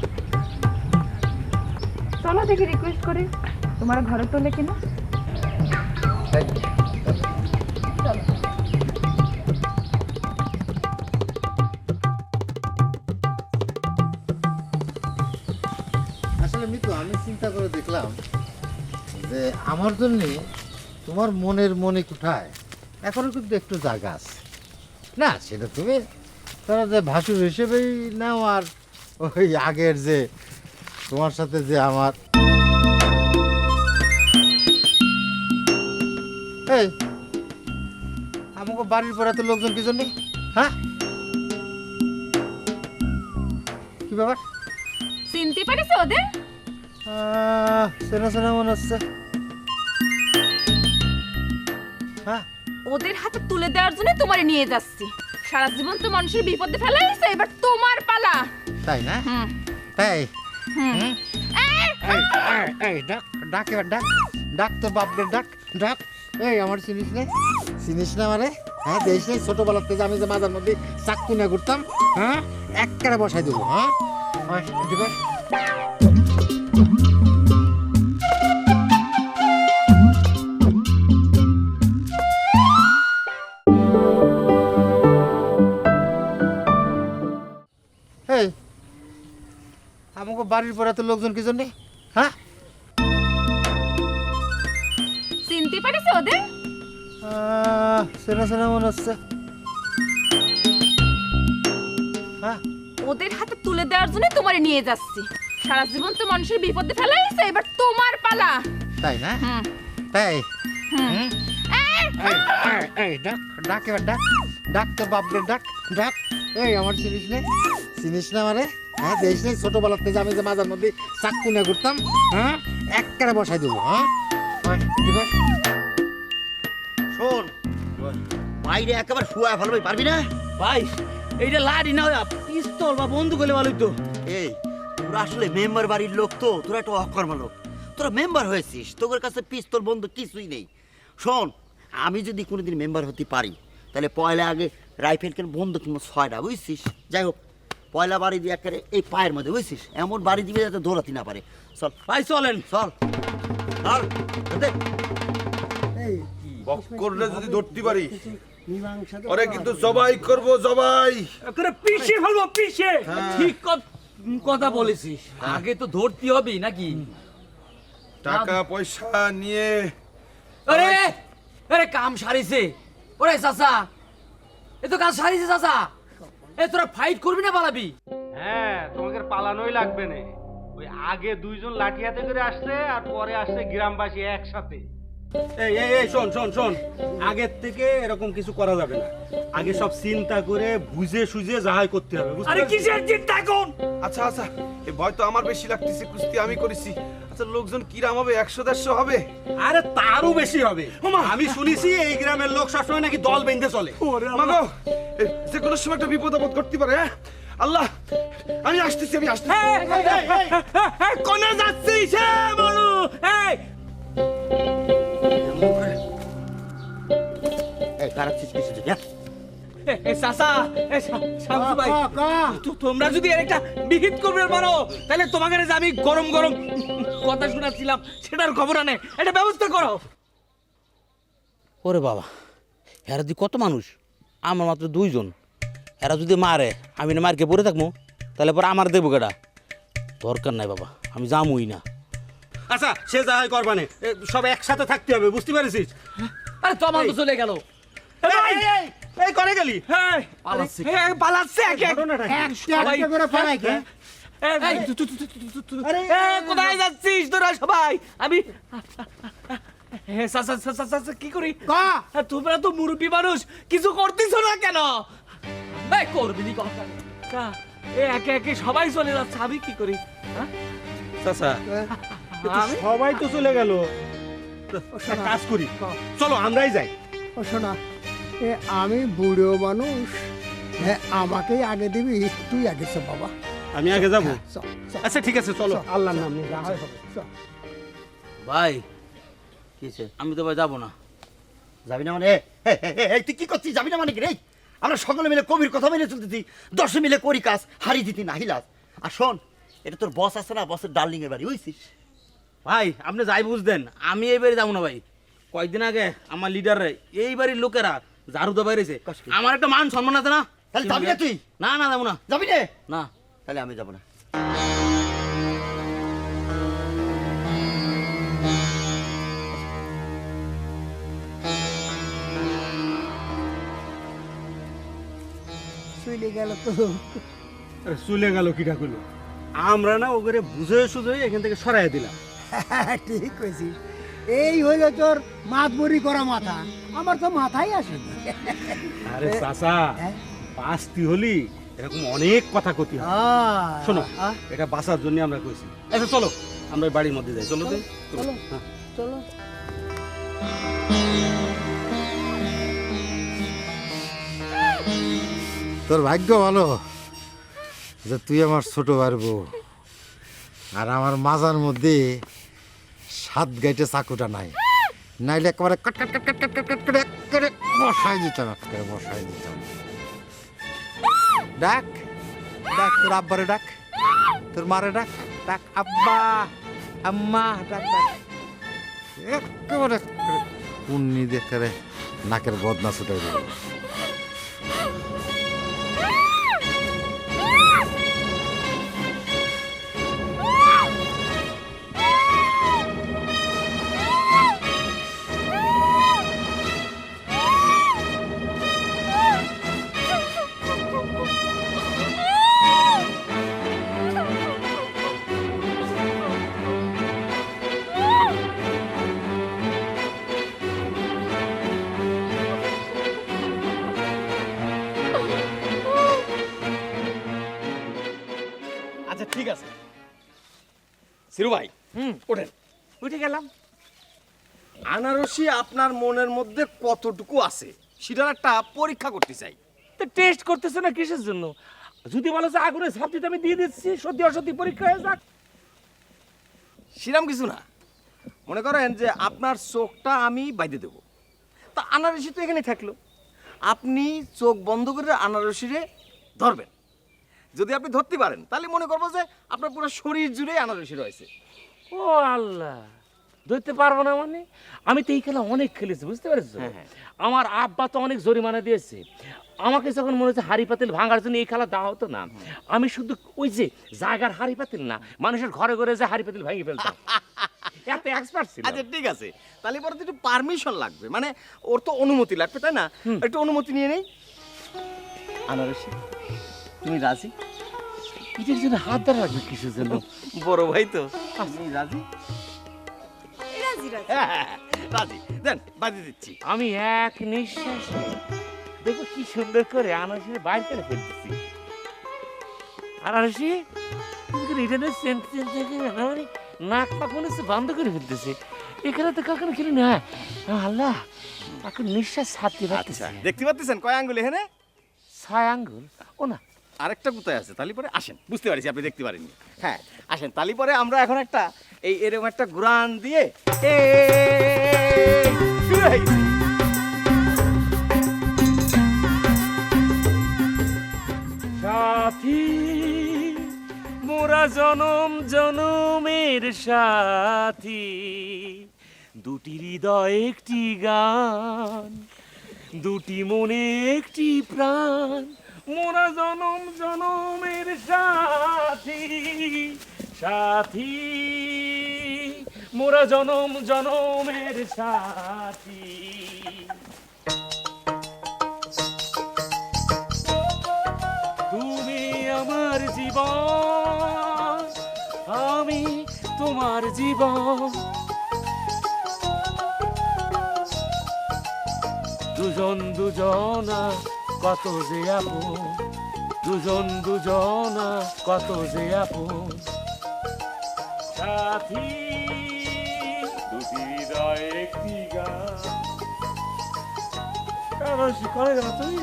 J: চলো দেখি রিকোয়েস্ট করে তোমার ঘরে তোলে কিনা।
I: আসলে মিতু, আমি চিন্তা করে দেখলাম যে আমার জন্যে তোমার মনের মনে কোথায় এখনো কিন্তু একটু জায়গা আছে না। সেটা তুমি তারা যে ভাসুর হিসেবেই নাও, আর ওই আগের যে তোমার সাথে যে আমার এই আমাকে বাড়ির পরে তো লোকজন কি জন্যে? হ্যাঁ কি ব্যাপার?
J: চিনতে পারিস ওদের?
I: চেনা চেনা মনে হচ্ছে। হ্যাঁ,
J: ওদের হাতে তুলে দেওয়ার জন্য তোমারে নিয়ে যাচ্ছি। সারা জীবন তো মানুষের বিপদে ফেলাইছে, এবার তোমার পালা।
I: তাই না? তাই ডাক ডাক, এবার ডাক ডাক তো বাপদের ডাক ডাক। এই আমার চিনিস না? চিনিস না মানে? হ্যাঁ দেখিস না ছোটবেলার থেকে আমি যে মাঝার মধ্যে চাকু না ঘুরতাম, হ্যাঁ একবারে বসাই দেবো। হ্যাঁ আমাকে বাড়ির পরে তো লোকজন কি জন্যে? হ্যাঁ
J: চিনতে পারিস ওদের?
I: চেনা চেনা মনে হচ্ছে। হ্যাঁ,
J: ওদের হাতে তুলে দেওয়ার জন্য তোমারে নিয়ে যাচ্ছি। সারা জীবন তো মানুষের বিপদে ফেলাইছে, এবার তোমার পালা।
I: তাই না? তাই এই ডাক ডাক এবার ডাক ডাক তোর বাপরে ডাক ডাক এই আমার চিনিস না মানে হ্যাঁ দেখিস না ছোটবেলার থেকে আমি যে মাঝার মধ্যে চাক্কু নিয়ে ঘুরতাম হ্যাঁ একবারে বসাই দেবো হ্যাঁ
A: শোন বাইরে একেবারে শুয়া ফেলবে পারবি না
L: ভাই এইটা লাঠি না পিস্তল বা বন্দুক হলে ভালোই তো।
A: এই তোরা আসলে মেম্বার বাড়ির লোক তো, তোরা একটা অকর্মা লোক, তোরা মেম্বার হয়েছিস, তোদের কাছে পিস্তল বন্দুক কিছুই নেই। শোন আমি যদি কোনোদিন মেম্বার হতে পারি তাহলে পয়লা আগে রাইফেল কেন বন্দুক কিনবো 6টা, বুঝছিস? যাই হোক পয়লা বাড়ি দিয়ে একেবারে এই পায়ের মধ্যে, বুঝছিস? এমন বাড়ি দিবে যাতে দৌড়াতে না পারে। চল
L: ভাই চলেন,
A: চল চল দেখ
H: বক করলে যদি ধরতে পারি ওরে কিন্তু জবাই করব, জবাই
C: করে পিষে ফেলবো, পিষে।
F: ঠিক কথা বলেছিস, আগে তো ধরতে হবে নাকি?
H: টাকা পয়সা নিয়ে
F: আরে আরে কাম সারিছে। ওরে চাচা, এ তো কাজ সারিছে চাচা। এ তোরা ফাইট করবি না পালাবি?
N: হ্যাঁ, তোমাকে পালানোই লাগবে না। ওই আগে দুইজন লাঠি হাতে করে আসছে আর পরে আসছে গ্রামবাসী একসাথে। এই এই এই শোন শোন শোন, আগের থেকে এরকম কিছু করা যাবে না। আগে সব চিন্তা করে বুঝে সুঝে যাহাই করতে হবে।
C: আরে কিসের চিন্তা কোন?
H: আচ্ছা আচ্ছা, এই ভয় তো আমার বেশি লাগতেছে, কুস্তি আমি করেছি। আচ্ছা লোকজন কিরাম হবে? 100-150 হবে?
N: আরে তারও বেশি হবে। আমি শুনেছি এই গ্রামের লোক সবসময় নাকি দল বেঁধে চলে।
H: মাগো, যে কোনো সময় একটা বিপদ আপদ করতে পারে। হ্যাঁ আল্লাহ, আমি আসতেছি, আমি আসতেছি।
F: কোনে যাচ্ছিস বলু? এই তোমরা যদি একটা বিহিত করবে পারো তাহলে তোমাকে যে আমি গরম গরম কথা শোনাচ্ছিলাম সেটার খবর আনে এটা ব্যবস্থা করো।
L: ওরে বাবা, এরা যদি কত মানুষ, আমার মাত্র 2 জন। এরা যদি মারে আমি না মারকে পড়ে থাকবো, তাহলে পরে আমার দেবো কেটা? দরকার নাই বাবা, আমি যামই না।
N: আচ্ছা সে যাহাই করবানে, সব একসাথে থাকতে হবে, বুঝতে পেরেছিস?
F: আরে তোমার তো চলে গেল।
N: এই করে গেলি?
F: পালাচ্ছে কোথায় যাচ্ছিস তোরা সবাই? আমি কি করি? তোমরা তো মুরব্বী মানুষ, কিছু করতেছ না কেন? করবি একে একে সবাই চলে যাচ্ছে, আমি কি করি?
N: চাচা সবাই তো চলে গেল, কাজ করি, চলো আমরাই যাই।
B: ও শোনা, আমি বুড়ো মানুষ, আমাকেই আগে দিবি, তুই আগে চল বাবা।
N: আমি আগে যাবো?
B: চল, চল।
N: আচ্ছা ঠিক আছে, চলো আল্লাহর নাম নিয়ে যা হয় হবে।
L: ভাই কিছে, আমি তো ভাই যাবো না।
A: যাবি না মানে? এই তুই কি করছিস? যাবি না মানে কি রে? আমরা সকলে মিলে কবির কথা মেনে চলতেছি, 10 মিলে করি কাজ, হারি দিতি না হিলাস। আর শোন, এটা তোর বস আছে না, বসের ডার্লিং এর বাড়ি, বুঝছিস?
L: ভাই আপনি যাই বুঝদেন, আমি এই বাড়ি যাবো না ভাই। কয়েকদিন আগে আমার লিডাররা এই বাড়ির লোকেরা ঝাড়ু তো বাইরেছে, আমার একটা মান সম্মান আছে না?
A: তাহলে যাবি না তুই?
L: না না যাবো না।
A: যাবি না?
L: না
A: তাহলে আমি যাবো না।
B: চলে গেল তো।
N: আরে চলে গেল কিটা করলো? আমরা না ওকে বুঝে সুঝে এখান থেকে সরাই দিলাম।
B: ঠিক কইছিস, এই হইল তোর মাতবরি করা মাথা, আমার তো মাথাই আসেনি।
N: আরে চাচা, পাঁচটি হলি এরকম অনেক কথা কতি হয়। শোনো, এটা বাঁচার জন্য আমরা কইছি। আচ্ছা চলো আমরা বাড়ির মধ্যে যাই। চলো
B: চলো চলো।
I: তোর ভাগ্য ভালো যে তুই আমার ছোট ভাইয়ের বউ, আর আমার মাজার মধ্যে 7 গাইটে চাকুটা নাই, নাইলে একেবারে কট কট কট কট কট কট করে করে বসাই দিতাম, একেবারে বসাই দিতাম। ডাক ডাক, তোর আব্বারে ডাক, তোর মারে ডাক, ডাক আব্বা আম্মা, ডাক ডাক, একেবারে পুণ্যি দেখে নাকের বদনা ছুটাই দেবো।
M: সিরু ভাই ওঠেন।
D: উঠে গেলাম।
M: আনারসি আপনার মনের মধ্যে কতটুকু আছে সেটার একটা পরীক্ষা করতে চাই।
D: তো টেস্ট করতেছে না কিসের জন্য? যদি বলো যে আগুনে ঝাঁপ দিতে আমি দিয়ে দিচ্ছি, সত্যি অসত্যি পরীক্ষা হয়ে যাক।
M: সেরকম কিছু না, মনে করেন যে আপনার চোখটা আমি বাইদে দেব, তা আনারসি তো এখানে থাকলো, আপনি চোখ বন্ধ করে আনারসিরে ধরবেন। যদি আপনি ধরতে পারেন তাহলে মনে করবো যে আপনার পুরো শরীর জুড়ে আনারসি রয়েছে।
D: ও আল্লাহ, ধরতে পারবো না মানে? আমি তো এই খেলা অনেক খেলেছি, বুঝতে পেরেছো? আমার আব্বা তো অনেক জরিমানা দিয়েছে আমাকে, যখন মনে হচ্ছে হাড়ি পাতিল ভাঙার জন্য এই খেলা দেওয়া হতো না। আমি শুধু ওই যে জায়গার হাড়ি পাতিল না, মানুষের ঘরে ঘরে যে হাড়ি পাতিল ভেঙে ফেলতাম। এত এক্সপার্ট ছিল।
M: আচ্ছা ঠিক আছে, তাহলে পরে তো একটু পারমিশন লাগবে, মানে ওর তো অনুমতি লাগবে, তাই না? একটু অনুমতি নিয়ে নেই। আনারসি, তুমি রাজি?
D: এটার জন্য হাত ধরা রাখবে কিসের জন্য?
M: বড় ভাই তো, আপনি রাজি?
K: রাজি রাজি।
M: রাজি, দেন বাজি দিচ্ছি।
D: আমি এক নিঃশ্বাসে দেখো কি সুন্দর করে আনারসি বাইর করে ফেলতেছি। আনারসি রিটার্নের সেন্ট নাক পাক মনে হচ্ছে বন্ধ করে ফেলতেছে। এখানে তো কখনো খেলি না। আল্লাহ, এখন নিঃশ্বাস ছাড়তে পারতেছে।
M: দেখতে পাচ্ছেন কয় আঙ্গুল এখানে?
D: 6 আঙ্গুল। ও না,
M: আরেকটা কোথায় আছে? তালি পরে আসেন, বুঝতে পারছি আপনি দেখতে পারেননি। হ্যাঁ আসেন, তালি পরে আমরা এখন একটা এরকম একটা ঘুরান দিয়ে শুরু হয়ে গেছি।
D: সাথী মোরা জনম জনমের সাথী, দুটি হৃদয় একটি গান, দুটি মনে একটি প্রাণ, মোরা জনম জনমের সাথী, সাথী মোরা জনম জনমের সাথী। তুমি আমার জীবন, আমি তোমার জীবন, দুজন দুজনা কত যে আপন, দুজন দুজনা কত যে আপন, সাথী দুটি হৃদয় একটি গান। করে গেল তুমি,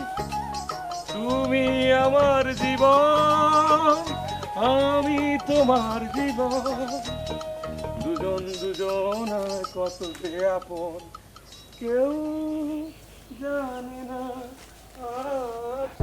D: তুমি আমার জীবন, আমি তোমার জীবন, দুজন দুজনা কত যে আপন, কেউ জানে না আজ।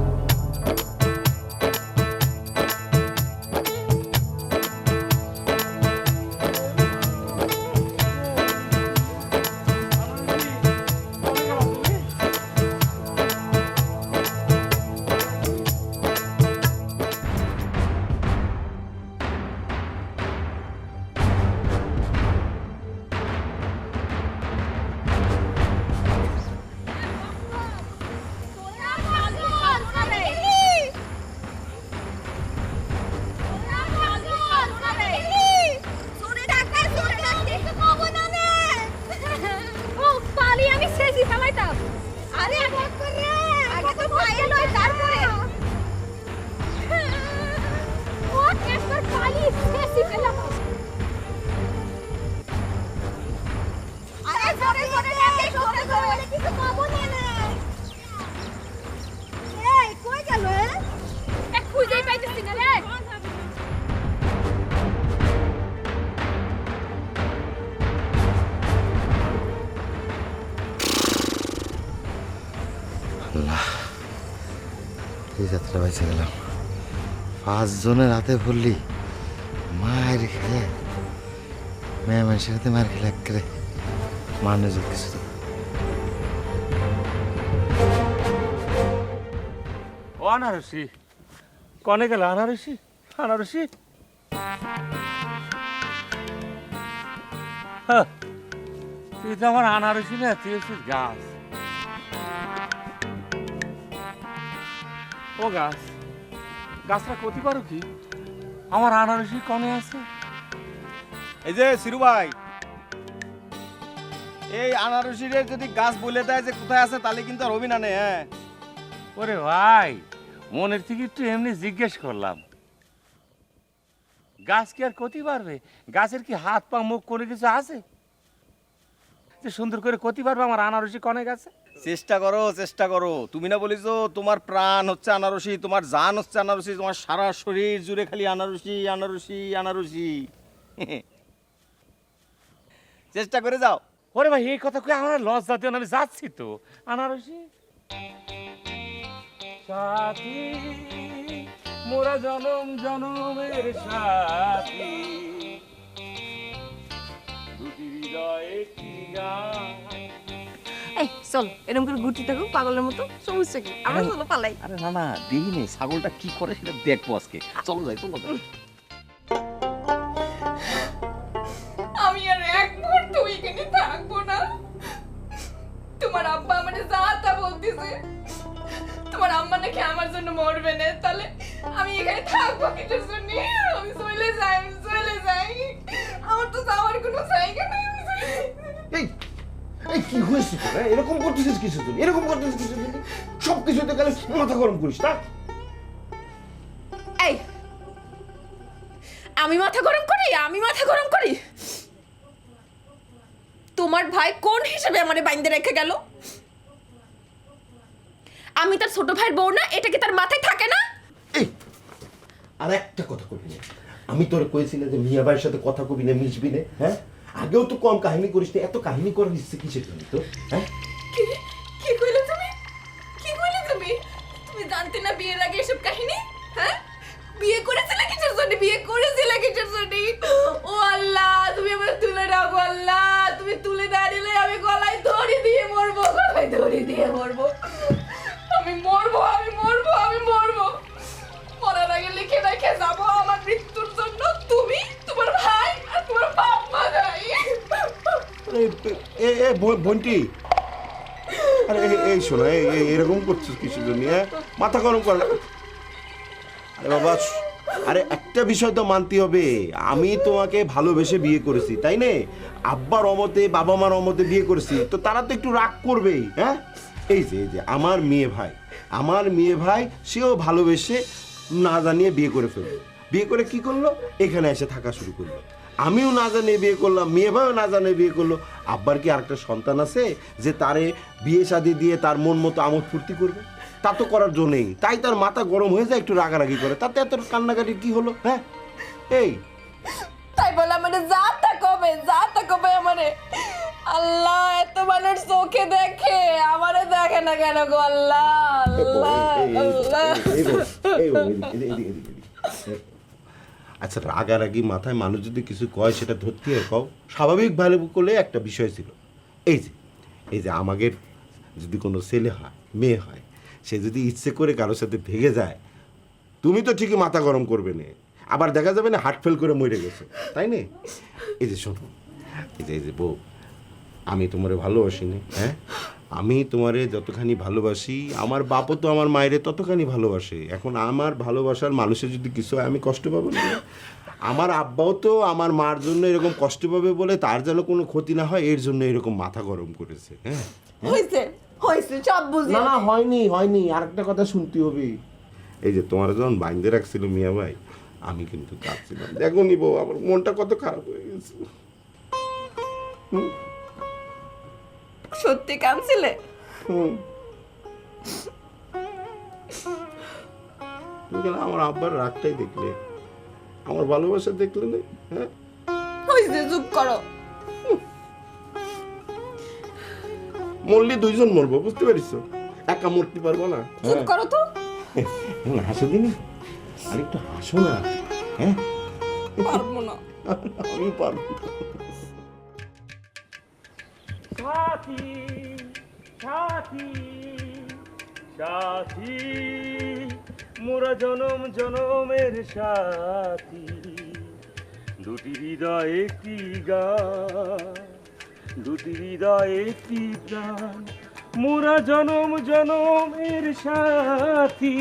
A: এই যাত্রা বেঁচে গেলাম। 5 জনের হাতে পড়লি, মায়ের খেলে মেয়ে মানুষের হাতে মার খেলে একেবারে মানে যোগ কিছু তো।
D: ও আনারসি, কনে গেল আনারসি? আনারসি তুই তো আমার আনারসি না, তুই হচ্ছিস গাছ। ও গাছ, গাছটা ক্ষতি করো কি? আমার আনারসি কনে আছে?
M: এই যে সিরু ভাই, এই আনারসিরে যদি গাছ বলে দেয় যে কোথায় আছে তাহলে কিন্তু আর হবি না নে। হ্যাঁ
D: ওরে ভাই, মনের থেকে একটু এমনি জিজ্ঞেস করলাম। গাছ কি আর ক্ষতি পারবে? গাছের কি হাত পা মুখ করে কিছু আছে যে সুন্দর করে ক্ষতি পারবে আমার আনারসি কনে গাছে?
M: চেষ্টা করো। তুমি না বলিছো তোমার প্রাণ হচ্ছে আনারসি, তোমার জান হচ্ছে আনারসি, তোমার সারা শরীর জুড়ে খালি আনারসি আনারসি আনারসি। চেষ্টা করে যাও।
D: ওরে ভাই এই কথা কই আমার লজ্জা দিও না, আমি যাচ্ছি তো। আনারসি সাথী মোরা জনম জনমের সাথী, দুটি হৃদয়ে কি গান।
K: এই চল, এরকম করে ঘুরতে থাকো পাগলের মতো, সমস্যা কি? আমরা চলো পালাই।
M: আরে না দেখি নেই ছাগলটা কি করে সেটা দেখবো আজকে। চলো যাই।
J: আমি আর এক মুহূর্ত এখানে থাকবো না। তোমার আব্বা আমাকে যা তা বলতেছে, তোমার আম্মা নাকি আমার জন্য মরবে না, তাহলে আমি এখানে থাকবো কিসের জন্য? আমি চলে যাই। আমার তো যাওয়ার কোনো জায়গা নেই।
P: এই কি হয়েছে তোরা? এরকম করতেছিস কিছু জন্য? সব কিছুতে গেলে মাথা গরম করিস না।
K: এই আমি মাথা গরম করি? তোমার ভাই কোন হিসেবে আমারে বাইন্ধে রেখে গেল? আমি তার ছোট ভাইয়ের বউ না? এটা কি তার মাথায় থাকে না?
P: এই আর একটা কথা কবি না, আমি তোর কইছি না যে মিয়া ভাইয়ের সাথে কথা কবি না, মিশবি না? হ্যাঁ, আগেও তো কম কাহিনী করিস না, এত কাহিনী করার ইচ্ছে কিসের জন্য তো? হ্যাঁ,
J: কি কইলে তুমি? তুমি জানতে না বিয়ের আগে এসব কাহিনী? হ্যাঁ, বিয়ে করেছিলে কিসের জন্য? ও আল্লাহ, তুমি আমাকে তুলে রাখো আল্লাহ। তুমি তুলে না দিলে আমি গলায় দড়ি দিয়ে মরবো। আমি মরবো। মরার আগে লিখে রেখে যাবো আমার মৃত্যুর জন্য তুমি, তোমার ভাই আর তোমার বাপ মা যাই।
P: বন্টি, আরে এই শোনো, এরকম করছিস কিসের জন্য? মাথা গরম কর। আরে বাবা, আরে একটা বিষয় তো মানতে হবে, আমি তোমাকে ভালোবেসে বিয়ে করেছি, তাই না? আব্বার অমতে বাবা মার অমতে বিয়ে করেছি, তো তারা তো একটু রাগ করবেই। হ্যাঁ, এই যে আমার মেয়ে ভাই সেও ভালোবেসে না জানিয়ে বিয়ে করে ফেললো। বিয়ে করে কি করলো? এখানে এসে থাকা শুরু করলো। আমিও না জানিয়ে বিয়ে করলাম, মেয়ে ভাইও না জানিয়ে বিয়ে করলো। আব্বার কি আরেকটা সন্তান আছে যে তারে বিয়ে শাদী দিয়ে তার মন মতো আমোদ ফুর্তি করবে? তা তো করার জন্য নেই, তাই তার মাথা গরম হয়ে যায়, একটু রাগারাগি করে। তাতে এত কান্নাকাটি কি হলো? হ্যাঁ, এই
K: তাই বলে আমারে যা তা কবে আমারে। আল্লাহ, এত মানুষ চোখে দেখে, আমারে দেখে না কেন গো আল্লাহ?
P: আচ্ছা, রাগারাগি মাথায় মানুষ যদি কিছু কয় সেটা ধরতে আর কও, স্বাভাবিক ভালো করলে একটা বিষয় ছিল। এই যে আমাদের যদি কোনো ছেলে হয়, মেয়ে হয়, সে যদি ইচ্ছে করে কারোর সাথে ভেগে যায়, তুমি তো ঠিকই মাথা গরম করবে না, আবার দেখা যাবে না হার্ট ফেল করে মরে গেছে, তাই না? এই যে শোনো, এই যে বউ, আমি তোমারে ভালোবাসি না? হ্যাঁ, আমি তোমারে যতখানি ভালোবাসি, আমার বাপও তো আমার মায়েরে ততখানি ভালোবাসে। এখন আমার ভালোবাসার মানুষের যদি কিছু হয়, আমি কষ্ট পাবো না? আমার আব্বাও তো আমার মার জন্য এরকম কষ্ট পাবে বলে তার যেন কোনো ক্ষতি না হয় এর জন্য এরকম মাথা গরম করেছে। হ্যাঁ,
K: হয়েছে সব বুঝি।
P: না হয়নি, আরেকটা কথা শুনতে হবে। এই যে তোমার যখন বাইন্ধে রাখছিল মিয়া ভাই, আমি কিন্তু কাঁদছিলাম, দেখো নি বউ, আমার মনটা কত খারাপ হয়ে গেছে।
K: সত্যি কাঁদছিলে?
P: আমার আব্বার রাগটাই দেখলে, আমার ভালোবাসা দেখলে না? হ্যাঁ,
K: হয়েছে, চুপ করো।
P: মরলে দুইজন মরবো, বুঝতে পারিস? একা মরতে পারবো না।
K: চুপ করো তো।
P: হাসো দিনি, আর একটু হাসো না। হ্যাঁ,
K: পারবো না।
P: আমি পারবো।
D: সাথী মোরা জনম জনমের সাথী, দুটি হৃদয় একটি গান, দুটি হৃদয় একটি প্রাণ। মোরা জনম জনমের সাথী,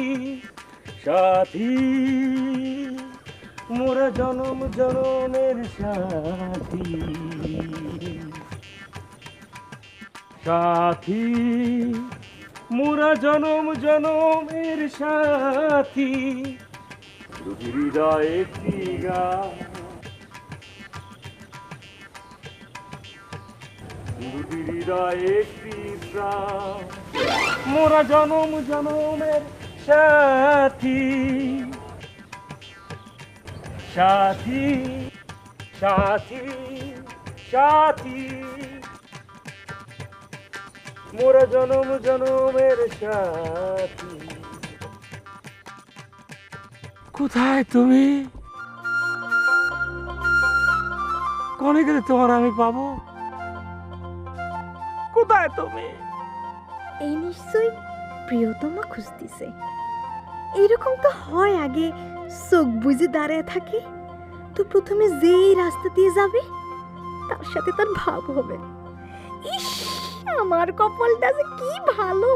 D: মোরা জনম জনমের সাথী। মোরা জনম জনমের সাথী, দুটি হৃদয় একটি গান, দুটি হৃদয় একটি প্রাণ, মোরা জনম জনমের সাথী, সাথী, সাথী, সাথী, মোরা জনম জনমের সাথী। কোথায় তুমি? কনে গেলে তোমার আমি পাবো? কোথায় তুমি?
K: এই নিশ্চয়ই প্রিয়তমা খুঁজতেছে। এইরকম তো হয়, আগে চোখ বুঝে দাঁড়ায় থাকে তো প্রথমে যেই রাস্তা দিয়ে যাবে তার সাথে তার ভাব হবে। ইস, আমার কপালটা যে কি ভালো।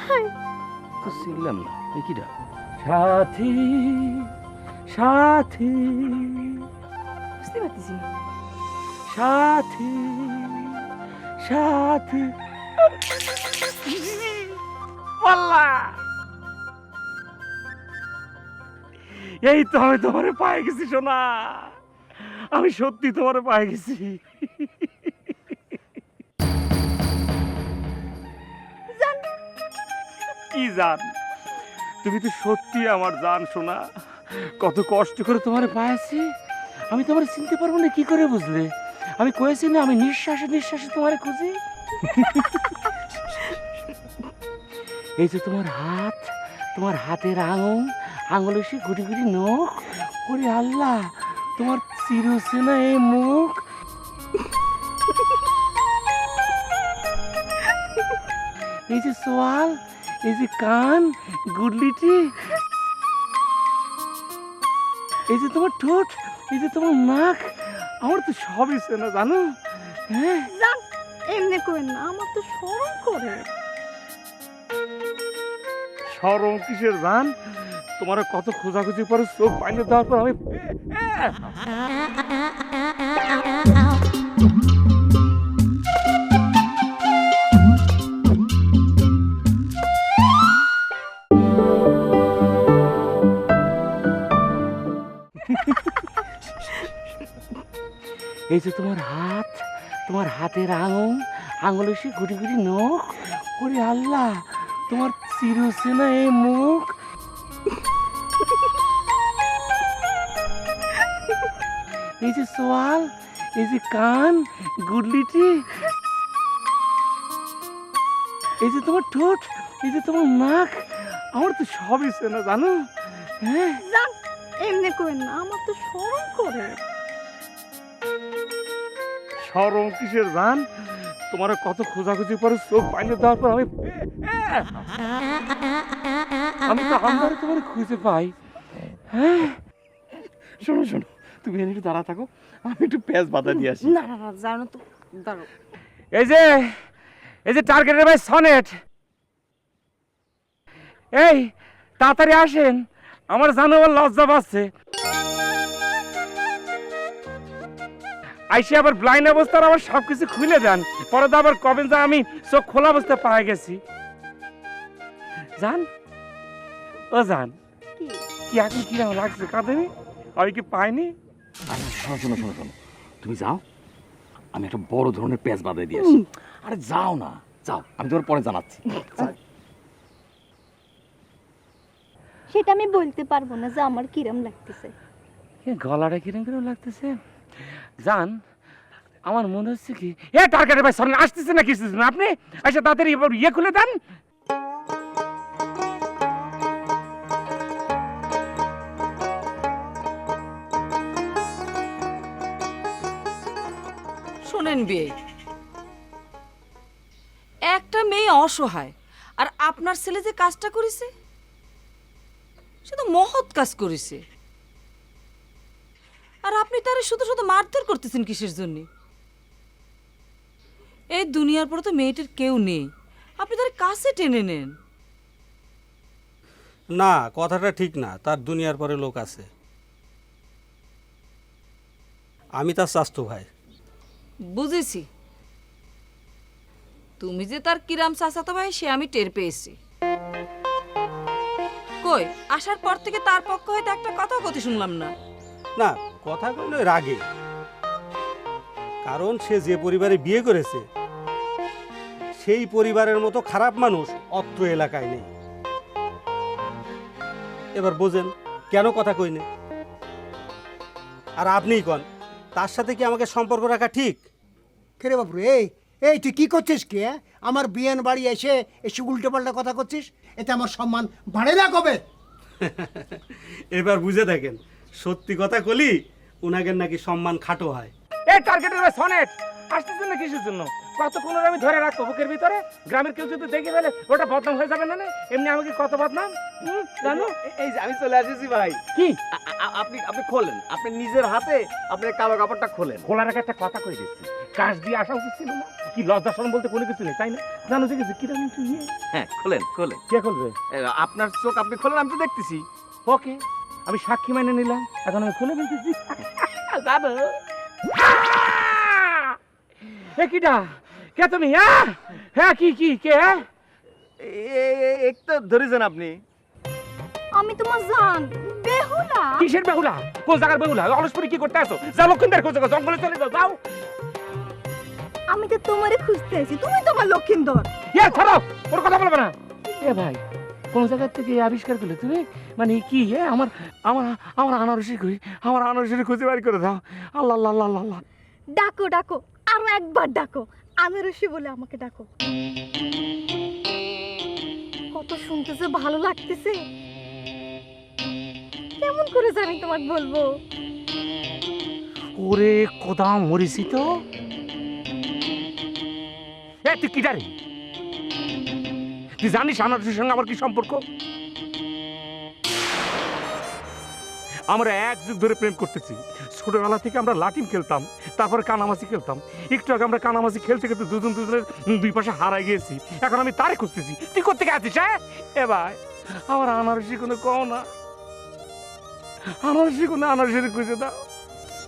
K: হায়,
L: তো শিখলাম না এই কিটা?
D: সাথী, সাথী,
K: বুঝতে পারতেছি না।
D: সাথী, সাথী, পাল্লা। এই তো আমি তোমারে পায়ে গেছি সোনা, আমি সত্যি তোমারে পায়ে গেছি। কি জান? তুমি তো সত্যি আমার জান সোনা, কত কষ্ট করে তোমারে পাইছি। আমি তোমারে চিনতে পারবো না কি করে বুঝলে? আমি কয়েছি না আমি নিঃশ্বাসে নিঃশ্বাসে তোমারে খুঁজি। এই যে তোমার হাত, তোমার হাতের আঙুল, আঙুলে সে গুটি গুটি নখ, ওরে আল্লাহ তোমার চিরচেনা এই মুখ, এই যে সোয়াল, এই যে কান, গুডলিটি, এই যে তোমার ঠোঁট, এই যে তোমার নাক, আমার তো সবই চেনা জানো। হ্যাঁ
K: যান, এমনি করেন না, আমার তো শরম করে।
D: শরম কিসের জান? তোমার কত খোঁজাখুঁজি পরে চোখ বাইরে দেওয়ার পর আমি এই যে তোমার হাত, তোমার হাতের আঙুল, আঙুলে সে গুটি গুটি নখ, ওরে আল্লাহ তোমার চিরচেনা এই মুখ, এই যে সোয়াল, এই যে কান, গুডলিটি, এই যে তোমার ঠোঁট, এই যে তোমার নাক, আমার তো সবই চেনা জানো। হ্যাঁ
K: যান, এমনি করেন না, আমার তো শরম করে।
D: শরম কিসের জান? তোমার কত খোঁজাখুঁজি পরে চোখ বাইরে দেওয়ার পর আমি তো আন্ধারে তোমার খুঁজে পাই। হ্যাঁ শোনো শোনো, তুমি এনে একটু দাঁড়া থাকো, আমি একটু প্যাঁচ বাধা দিয়ে আসি।
K: না না না, জানো তো, দাঁড়ো।
D: এই যে টার্গেটের ভাই সনেট, এই তাড়াতাড়ি আসেন, আমার জানো আবার লজ্জা পাচ্ছে। আইসি আবার ব্লাইন্ড অবস্থার আবার সবকিছু খুলে দেন, পরে তো আবার কবেন যে আমি চোখ খোলা অবস্থায় পায়ে গেছি। জান ও জান, কি এখন কিরকম লাগছে? কাঁদেনি? আমি কি পাইনি?
L: শোনো শোনো শোনো শোনো, তুমি যাও, আমি একটা বড় ধরনের প্যাঁচ বাঁধাই দিয়ে আসি। আরে যাও না, যাও, আমি তোমার পরে জানাচ্ছি।
K: সেটা আমি বলতে পারবো না যে আমার কিরম লাগতেছে।
D: গলাটা কিরম কিরম লাগতেছে জান, আমার মনে হচ্ছে কি এ টার্গেটের ভাই সনেট আসতেছে না কিছু না, আপনি আচ্ছা তাড়াতাড়ি এবার ইয়ে খুলে দেন।
G: শোনেন বিয়ে, একটা মেয়ে অসহায়, আর আপনার ছেলে যে কাজটা করেছে সে তো মহৎ কাজ করেছে, আর আপনি তারে শুধু শুধু মারধর করতেছেন কিসের জন্য? এই দুনিয়ার পরে তো মেয়েটির কেউ নেই, আপনি তার কাছে টেনে নেন।
N: না, কথাটা ঠিক না, তার দুনিয়ার পরে লোক আছে। আমি তার চাচতো ভাই।
G: বুঝেছি, তুমি যে তার কিরাম চাচাতো ভাই সে আমি টের পেয়েছি। কই আসার পর থেকে তার পক্ষ হইতে একটা কথা কথা শুনলাম না।
N: না, কথা কইল রাগে, কারণ সে যে পরিবারে বিয়ে করেছে সেই পরিবারের মতো খারাপ মানুষ অত্র এলাকায় নেই। এবার বোঝেন কেন কথা কইনে। আর আপনিই কন, তার সাথে কি আমাকে সম্পর্ক রাখা ঠিক?
B: কেরে বাবু এই এই তুই কি করছিস কি? আমার বিয়েন বাড়ি এসে এসে উল্টো পাল্টা কথা করছিস, এতে আমার সম্মান বাড়ে না কবে?
N: এবার বুঝে দেখেন, সত্যি কথা কলি উনাদের নাকি সম্মান খাটো হয়।
D: এই টার্গেটের সনেট আসতেছেন না কিসের জন্য? কতক্ষণ ওর আমি ধরে রাখবো বুকের ভিতরে? গ্রামের কেউ যদি দেখে ফেলে ওটা বদনাম হয়ে যাবে না? না এমনি আমাকে কত বদনাম জানো?
M: এই যে আমি চলে আসেছি ভাই।
D: কি
M: আপনি আপনি খোলেন, আপনি নিজের হাতে আপনার কালো কাপড়টা খোলেন।
D: খোলার আগে একটা কথা কই দিচ্ছি, কাজ দিয়ে আসা উচিত ছিল না? কি লজ্জা শরম বলতে কোনো কিছু নেই, তাই না? জানো যে কিছু কিরকম একটু ইয়ে।
M: হ্যাঁ খোলেন খোলেন।
D: কে খুলবে?
M: আপনার চোখ আপনি খোলেন, আমি তো দেখতেছি।
D: ওকে, আমি সাক্ষী মেনে নিলাম, এখন আমি খুলে ফেলতেছি। জানো এ কিটা কে তুমি? হ্যাঁ কি কি কে?
M: একটা ধরেছেন আপনি?
K: আমি তোমার জান বেহুলা।
D: কিসের বেহুলা? কোন জায়গার বেহুলা? অলসপুরি কি করতে আসো? যাও লক্ষিন্দার খোঁজে, জঙ্গলে চলে যাও। যাও।
K: আমি তো তোমারে খুঁজতে আছি, তুমি তোমার লক্ষিন্দর।
D: ইয়া ছাড়ো, ওর কথা বলবে না। এ ভাই, কোন জায়গা থেকে আবিষ্কার করলে তুমি? মানে কি আমার আমার আমার আনারসি কই? আমার আনারসি খুঁজে বের করে দাও। আল্লাহ আল্লাহ আল্লাহ আল্লাহ।
K: ডাকো ডাকো, আরো একবার ডাকো, আনারসি বলে আমাকে ডাকো। কত শুনতেছে ভালো লাগতেছে, কেমন করে জানি তোমাকে বলবো?
D: ওরে কোদাম মরিছি তো। এ তুই কি জানি? তুই জানিস আনারসির সঙ্গে আমার কি সম্পর্ক? আমরা এক যুগ ধরে প্রেম করতেছি। ছোটবেলা থেকে আমরা লাটিম খেলতাম, তারপরে কানামাছি খেলতাম। একটু আগে আমরা কানামাছি খেলতে খেলতে দুজন দুজনের দুই পাশে হারাই গিয়েছি। এখন আমি তারে খুঁজতেছি। তুই করতে গেছিস? হ্যাঁ এ ভাই, আমার আনারসি কোনো কও না, আনারসি কোনো আনারসি খুঁজে দাও।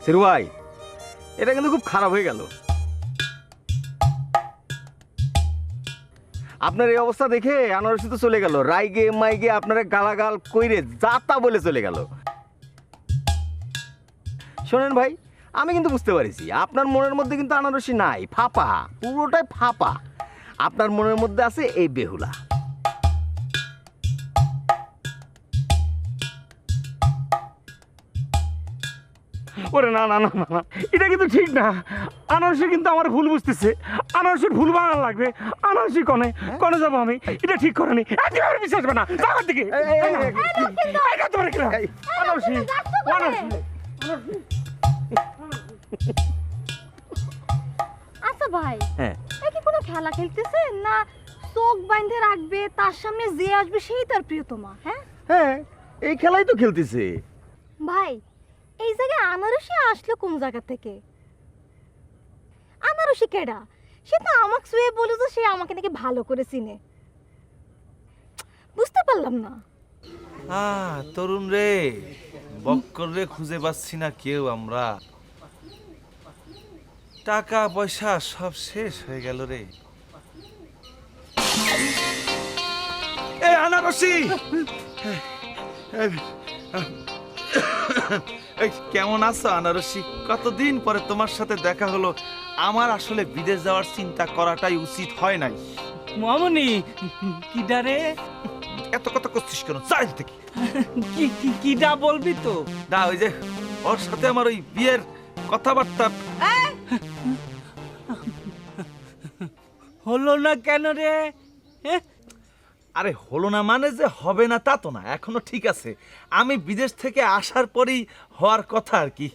M: সিরু ভাই, এটা কিন্তু খুব খারাপ হয়ে গেল। আপনার এই অবস্থা দেখে আনারসি তো চলে গেল, রাইগে মাইগে আপনারা গালাগাল কইরে যাতা বলে চলে গেল। শোনেন ভাই, আমি কিন্তু বুঝতে পারছি আপনার মনের মধ্যে কিন্তু আনারসি নাই, ফাঁপা, পুরোটাই ফাঁপা। আপনার মনের মধ্যে আছে এই বেহুলা।
D: ওরে না না না না না, এটা কিন্তু ঠিক না। আনারসি কিন্তু আমার ভুল বুঝতেছে, আনারসির ভুল বানানো লাগবে। আনারসি কনে কনে যাবো আমি? এটা ঠিক করেনি। বিশ্বাস হবে না, যাওয়ার দিকে আনারসি আনারসি।
K: আচ্ছা ভাই,
M: হ্যাঁ
K: এ কি কোনো খেলা খেলতেছে না চোখ বাইন্ধে রাখবে, তার সামনে যে আসবে সেই তার প্রিয়তমা? হ্যাঁ
M: হ্যাঁ, এই খেলাই তো খেলতেছে।
K: ভাই, এই জায়গায় আনারসি আসলো কোন জায়গা থেকে? আনারসি কেডা? সে তো আমাকে শুয়ে বলে যে সে আমাকে নাকি ভালো করে চিনে। বুঝতে পারলাম না।
H: তরুণ রে, বক্কর রে খুঁজে পাচ্ছি না কেউ আমরা। টাকা পয়সা সব শেষ হয়ে গেল রে। এই আনারসি, কেমন আছো আনারসি? কতদিন পরে তোমার সাথে দেখা হলো। আমার আসলে বিদেশ যাওয়ার চিন্তা করাটাই উচিত হয় নাই।
F: মামনি কিডা রে?
H: এত কথা করছিস কেন? চাই থেকে
F: কিডা বলবি তো?
H: না, ওই যে ওর সাথে আমার ওই বিয়ের কথাবার্তা
F: হলো না কেন রে?
H: আরে হলো না মানে যে হবে না তা তো না, এখনো ঠিক আছে। আমি বিদেশ থেকে আসার পরেই হওয়ার কথা আর কি।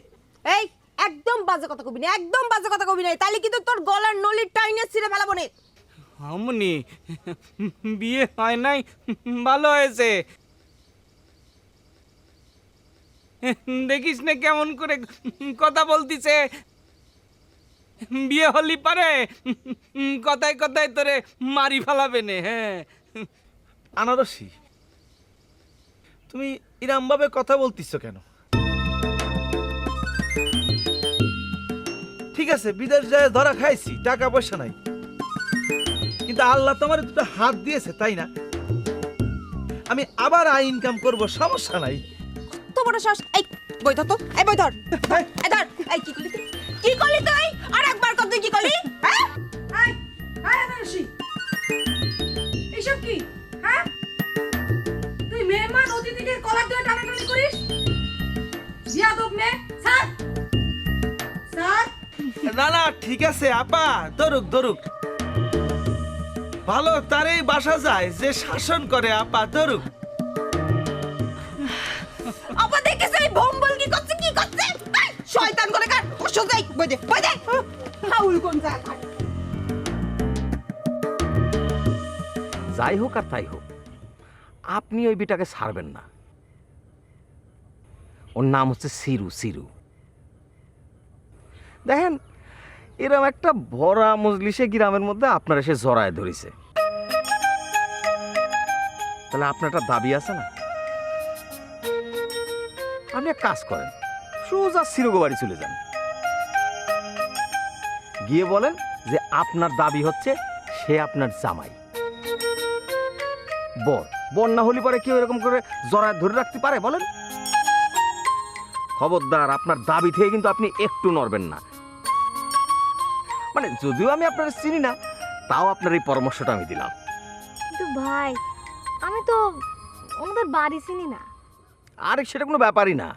R: এই একদম বাজে কথা কবি না, একদম বাজে কথা কবি না, তাহলে কিন্তু তোর গলার নলির টাইনে ছিঁড়ে ফেলাবো না।
F: মামনি বিয়ে হয় নাই, ভালো হয়েছে। দেখিস না কেমন করে কথা বলতিছে? বিয়ে হলি পারে কথায় কথায় তোরে মারি ফেলাবে নে। হ্যাঁ
H: আনারসি, তুমি এরম ভাবে কথা বলতিছো কেন? ঠিক আছে, বিদেশ যায় ধরা খাইছি, টাকা পয়সা নাই, কিন্তু আল্লাহ তোমার দুটো হাত দিয়েছে, তাই না? আমি আবার আয় ইনকাম করব, সমস্যা নাই।
R: তো বড় শ্বাস, এই বই ধর তো, এই বই ধর, এই ধর, এই কি করলি তুই? কি করলি তুই? আর একবার কর, তুই কি করলি? হ্যাঁ?
Q: এই এই আনারসি, এইসব কি? হ্যাঁ, তুই মেহমান অতিথিকে কলার ধরে টানাটানি করিস? বিয়াদব মেয়ে, স্যার স্যার।
H: না না ঠিক আছে আপা, ধরুক ধরুক, ভালো তারই বাসা যায় যে শাসন করে, আপা ধরুক।
R: আপা দেখেছ এই ভম্বল কি করছে, কি করছে? এই, শয়তান করে কার, ও সোজাই বই দে, বই দে। হাউল কোন জায়গা?
M: যাই হোক আর তাই হোক, আপনি ওই বিটাকে ছাড়বেন না। ওর নাম হচ্ছে সিরু। সিরু দেখেন, এরকম একটা ভরা মজলিসে গ্রামের মধ্যে আপনার এসে জড়ায় ধরেছে, তাহলে আপনার একটা দাবি আছে না? আপনি এক কাজ করেন, সোজা সিরুগো বাড়ি চলে যান, গিয়ে বলেন যে আপনার দাবি হচ্ছে সে আপনার জামাই। বর না হলে পরে কেউ এরকম করে জড়ায় ধরে রাখতে পারে বলেন? খবরদার, আপনার দাবি থেকে কিন্তু আপনি একটু নড়বেন না। মানে যদিও আমি আপনার চিনি না, তাও আপনার এই পরামর্শটা আমি দিলাম।
K: কিন্তু ভাই, আমি তো ওনাদের বাড়ি চিনি না।
M: আর সেটা কোনো ব্যাপারই না,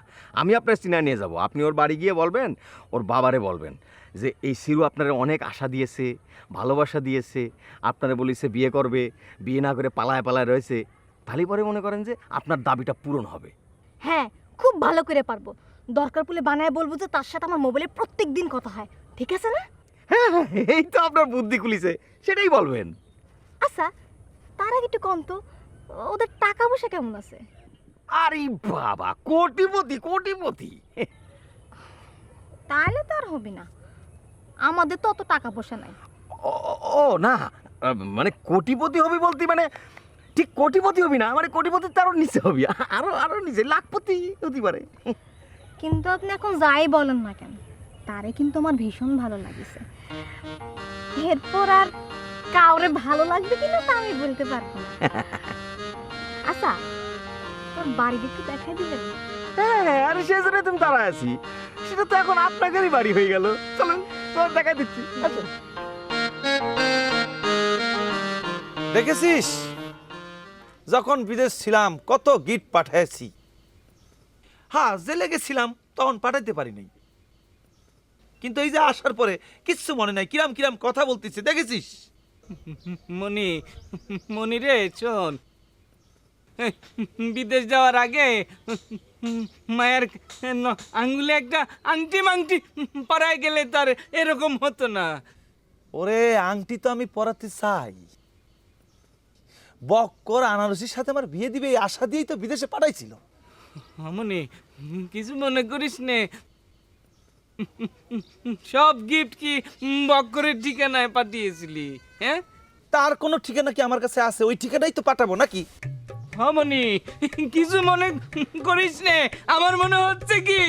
M: আমি আপনার চিনা নিয়ে যাব। আপনি ওর বাড়ি গিয়ে বলবেন, ওর বাবারে বলবেন যে এই সিরু আপনার অনেক আশা দিয়েছে, ভালোবাসা দিয়েছে, আপনারা বলেছে বিয়ে করবে, বিয়ে না করে পালায় পালায় রয়েছে, তাহলে পরে মনে করেন যে আপনার দাবিটা পূরণ হবে।
K: হ্যাঁ, খুব ভালো করে পারবো। দরকার পড়লে বানায় বলবো যে তার সাথে আমার মোবাইলে প্রত্যেক দিন কথা হয়, ঠিক আছে না?
M: হ্যাঁ, এই তো আপনার বুদ্ধি খুলিছে, সেটাই বলবেন।
K: আচ্ছা, তার আগে একটু কম তো, ওদের টাকা পয়সা কেমন আছে?
M: আরে বাবা, কোটিপতি কোটিপতি।
K: তাহলে তো আর হবে না, আমাদের তো অত টাকা পয়সা নাই।
M: ও না, মানে কোটিপতি হবি বলতে মানে ঠিক কোটিপতি হবি না, মানে কোটিপতি তারও নিচে হবি, আরো আরো নিচে লাখপতি হতে পারে।
K: কিন্তু আপনি এখন যাই বলেন না কেন, তারে কিন্তু আমার ভীষণ ভালো লাগছে। এরপর আর কাউরে ভালো লাগবে কিনা তা আমি বলতে পারবো না। আচ্ছা, তোর বাড়িতে একটু দেখাই দিবেন?
M: হ্যাঁ, আরে সেই জন্য তুমি দাঁড়ায় আছি, সেটা তো এখন আপনাদেরই বাড়ি হয়ে গেল। চলুন, তোমার দেখাই দিচ্ছি। আচ্ছা,
H: দেখেছিস, যখন বিদেশ ছিলাম কত গিফট পাঠাইছি। হ্যাঁ, জেলে গেছিলাম তখন পাঠাইতে পারি নাই, কিন্তু এই যে আসার পরে কিচ্ছু মনে নাই, কিরাম কিরাম কথা বলতেছে, দেখেছিস?
F: মনি রে, শোন, বিদেশ যাওয়ার আগে মায়ের আঙ্গুলে একটা আংটি মাংটি পরায় গেলে তার এরকম হতো না।
H: ওরে, আংটি তো আমি পরাতে চাই, বক্কর আনারসির সাথে আমার বিয়ে দিবে এই আশা দিয়েই তো বিদেশে পাঠাইছিল।
F: মনি, কিছু মনে করিস নে, সব গিফট কি বক্করের ঠিকানায় পাঠিয়েছিলি? হ্যাঁ,
H: তার কোনো ঠিকানা কি আমার কাছে আছে? ওই ঠিকানাই তো পাঠাবো নাকি?
F: মনি, কিছু মনে করিস নে, আমার মনে হচ্ছে কি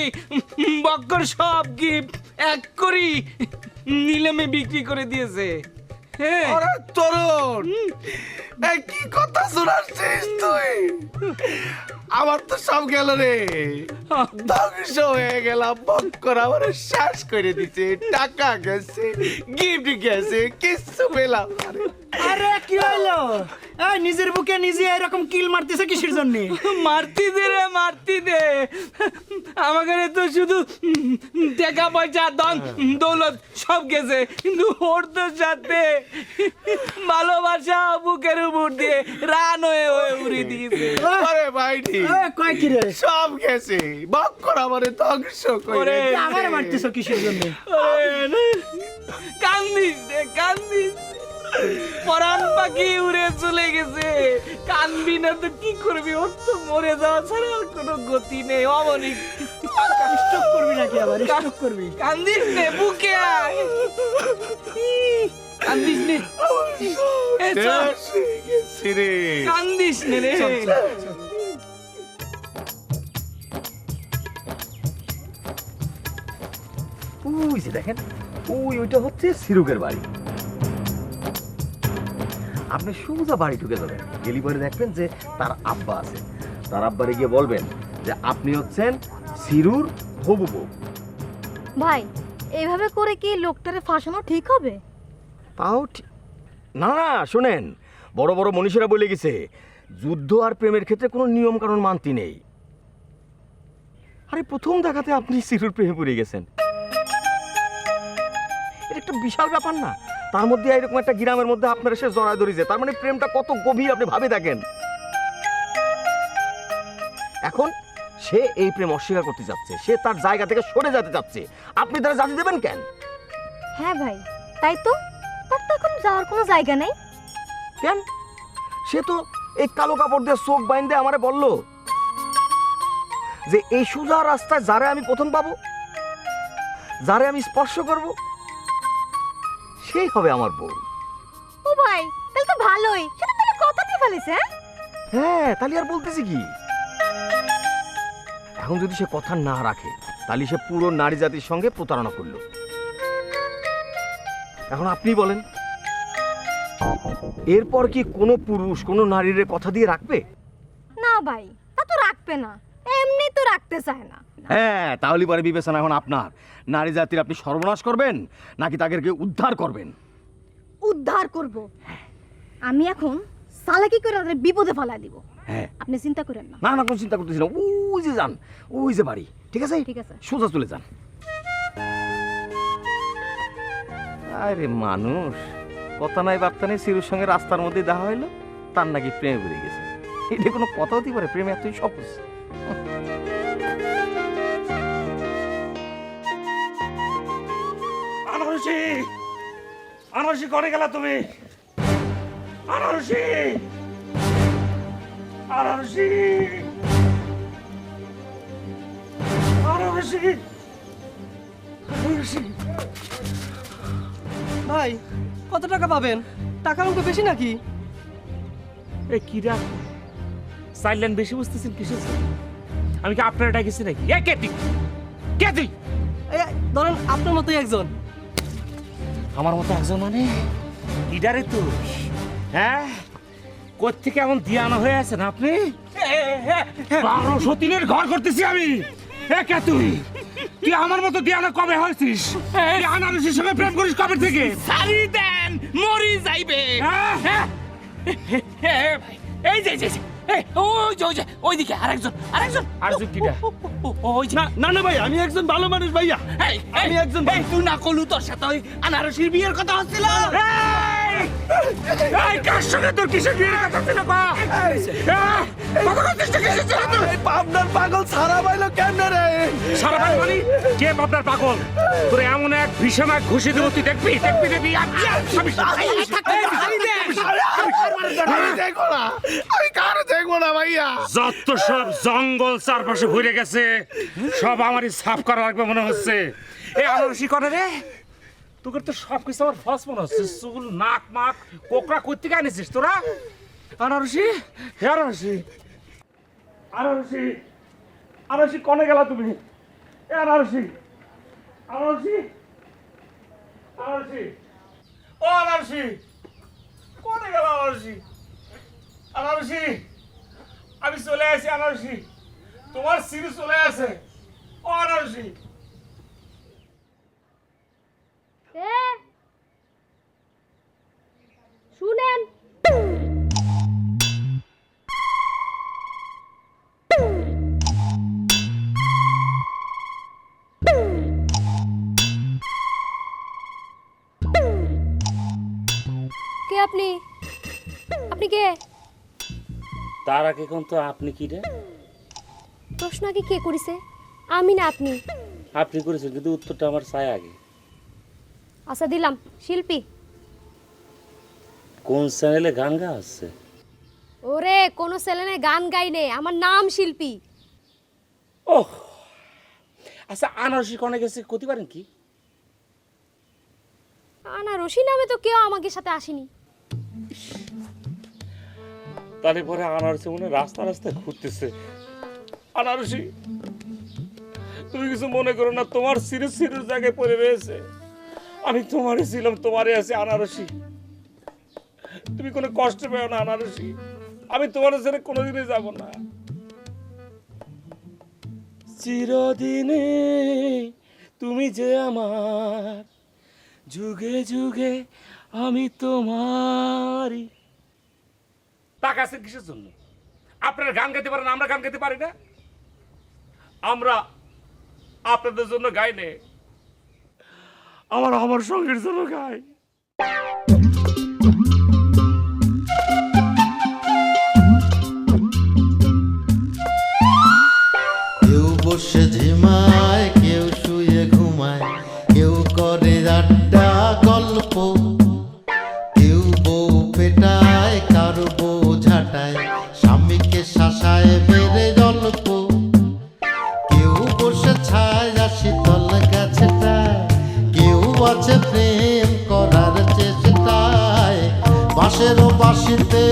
F: বক্কর সব গিফট এক করি নিলামে বিক্রি করে দিয়েছে।
H: আরে তরুণ, কি কথা শোনাচ্ছিস তুই? আমার তো সব গেল রে, ধ্বংস হয়ে গেলাম। বক্কর আমার শেষ করে দিছে, টাকা গেছে, গিফট গেছে, কিছু পেলাম না রে।
C: আরে কি হইলো? এই নিজের বুকে নিজে এরকম কিল মারতেছে কিসের জন্য?
F: মারতি দে রে, মারতি দে। আমাকে তো শুধু টাকা পয়সা ধন দৌলত সব গেছে, কিন্তু ওর তো সাথে ভালোবাসা বুকের উপর দিয়ে রান হয়ে হয়ে উড়ে দিয়েছে।
H: আরে ভাইটি,
C: কয় কি রে?
H: সব গেছে, বক্কর আমারে ধ্বংস করে।
C: আমার মারতেছ কিসের জন্য?
F: কান্দিস রে, কান্দিস। পরাণ পাখি উড়ে চলে গেছে, কানবি না তো কি করবি? ওর তো মরে যাওয়া ছাড়া আর কোনো গতি নেই। অমনি
C: স্টক করবি নাকি আবার? স্টক করবি?
F: কান্দিস নে, বুকে আয়, কান্দিস নে, কান্দিস নে রে।
M: ওই যে দেখেন, ওইটা হচ্ছে সিরুকের বাড়ি। আপনি সোজা বাড়ি ঢুকে যাবেন, গেলি পরে দেখবেন যে তার আব্বা আছে। তার আব্বারে গিয়ে বলবেন যে আপনি হচ্ছেন সিরুর হবু বউ।
K: ভাই এইভাবে করে কি লোকটারে ফাঁসানো ঠিক হবে?
M: তাও না না, শোনেন, বড় বড় মনীষীরা বলে গেছে যুদ্ধ আর প্রেমের ক্ষেত্রে কোনো নিয়ম কানুন মানতে নেই। আরে প্রথম দেখাতে আপনি সিরুর প্রেমে পড়ে গেছেন, এটা একটা বিশাল ব্যাপার না? তার মধ্যে এরকম একটা গ্রামের মধ্যে আপনার এসে জড়ায় ধরেছে, তার মানে প্রেমটা কত গভীর আপনি ভাবে দেখেন। এখন সে এই প্রেম অস্বীকার করতে যাচ্ছে, সে তার জায়গা থেকে সরে যেতে চাচ্ছে, আপনি তারা জানতে দেবেন কেন?
K: হ্যাঁ ভাই, তাই তো, তার তো এখন যাওয়ার কোনো জায়গা নেই।
M: কেন? সে তো এই কালো কাপড় দিয়ে চোখ বাইন্ধে আমারে বলল যে এই সোজা রাস্তায় যারে আমি প্রথম পাবো, যারে আমি স্পর্শ করব, সেই হবে আমার বউ।
K: ও ভাই, তাহলে তো ভালোই, সেটা তাহলে কথা দিয়ে ফেলেছে।
M: হ্যাঁ, তাহলে আর বলতেছি কি? এখন যদি সে কথা না রাখে তাহলে সে পুরো নারী জাতির সঙ্গে প্রতারণা করলো। এখন আপনি বলেন, এরপর কি কোনো পুরুষ কোনো নারীর কথা দিয়ে রাখবে?
K: না ভাই, তা তো রাখবে না, এমনি তো রাখতে চায় না।
M: হ্যাঁ, তাহলে পরে বিবেচনা এখন আপনার। নারী জাতির আপনি সর্বনাশ করবেন নাকি তাদেরকে উদ্ধার করবেন?
K: উদ্ধার করব। আমি এখন সালাকি করে ওদের বিপদে ফেলা দিব।
M: হ্যাঁ,
K: আপনি চিন্তা করেন না।
M: না না, কোনো চিন্তা করতেছি না। ওই যে যান, ওই যে বাড়ি, ঠিক আছে?
K: ঠিক আছে,
M: সোজা চলে যান। আরে মানুষ, কথা নাই বার্তা নেই, সিরুর সঙ্গে রাস্তার মধ্যে দেখা হইলো, তার নাকি প্রেমে পড়ে গেছে। এটা কোনো কথা হতে পারে? প্রেম এতই সহজ?
D: আনারসি, আনারসি করে গেলা তুমি? আনারসি, আনারসি, আনারসি, আনারসি।
F: ভাই কত টাকা পাবেন? টাকার অঙ্ক বেশি নাকি?
D: এ কি রা সাইলেন্ট বেশি বুঝতেছেন কিসের? আমি কি আপনার ডাকিছি নাকি? এ কে তুই? কে তুই?
F: ধরেন আপনার মতোই একজন।
D: আমার মতো একজন মানে ইডারে তুই? হ্যাঁ, কোত্থেকে এমন দিয়ানা হয়ে আছেন আপনি? 12 ঘর করতেছি আমি। এ কে তুই? তুই আমার মতো দিয়ানা কবে হয়েছিস? তুই আনারসির সঙ্গে প্রেম করিস কবে থেকে?
F: সারি দেন, মরি যাইবে।
D: এই যে
F: ওইদিকে আরেকজন।
D: আরেকজন কিটা?
F: ওই
H: না না ভাই, আমি একজন ভালো মানুষ ভাইয়া।
F: আমি একজন তুই না কলু, তোর সাথে ওই আনারসির বিয়ের কথা হচ্ছিল।
D: এই কার সঙ্গে তোর কিসের বিয়ের কথা ছিল?
H: পাবনার পাগল সারা পাইলো কেন রে?
D: সারা পাই মানে কে পাবনার পাগল? তোর এমন এক ভীষণ এক ঘুষি দেবো, তুই দেখবি দেখবি দেখবি।
H: আমি কারো দেখবো না ভাইয়া।
D: যত সব জঙ্গল চারপাশে ঘুরে গেছে, সব আমারই সাফ করা লাগবে মনে হচ্ছে। এই আনারসি করে রে, তোকে তো সব কিছু আমার ফস মনে হচ্ছে। চুল, নাক, মাক, কোকড়া করতে আনিছিস তোরা? আনারসি, হে আনারসি, আনারসি, আনারসি কনে গেলা তুমি? এ আনারসি, আনারসি, আনারসি, ও আনারসি, কনে গেল আনারসি? আনারসি, আমি চলে আসি আনারসি, তোমার সিরি চলে আসে। ও আনারসি,
O: শুনেন, কে আপনি? আপনি কে?
D: তার আগে কোন তো আপনি কি রে?
O: প্রশ্ন আগে কে করেছে? আমি না আপনি?
D: আপনি করেছেন, কিন্তু উত্তরটা আমার চাই আগে।
O: আচ্ছা দিলাম, শিল্পী।
D: কোন চ্যানেলে গান গা আছে?
O: ওরে কোনো চ্যানেলে গান গাই নে, আমার নাম শিল্পী।
D: ওহ, আচ্ছা আনারসি কনে গেছে কতি পারেন কি?
O: আনারসি নামে তো কেউ আমাকে সাথে আসেনি।
D: তারপরে পরে আনারসি মনে রাস্তা রাস্তায় ঘুরতেছে। আনারসি, তুমি কিছু মনে করো না, তোমার সিরিজ সিরিজ জায়গায় পড়ে রয়েছে। আমি তোমারই ছিলাম, তোমারই আছে আনারসি। তুমি কোনো কষ্ট পেও না আনারসি, আমি তোমার ছেড়ে কোনোদিনই যাব না। চিরদিনে তুমি যে আমার, যুগে যুগে আমি তোমারই। টাকা আছে কিসের জন্য? আপনারা গান গাইতে পারেন, আমরা গান গাইতে পারি না? আমরা আপনাদের জন্য গাই নে, আমার সঙ্গীর জন্য গাই।
S: কেউ বসে ঝিমায়, কেউ শুয়ে ঘুমায়, কেউ করে আড্ডা গল্প, কেউ বউ পেটায়, কারো বউ ঝাঁটায়, স্বামীকে শাসায় বেড়ে গল্প, কেউ বসে ছায় শীতল গাছটায়, কেউ আছে প্রেম করার চেষ্টায়, বাঁশেরও বাঁশিতে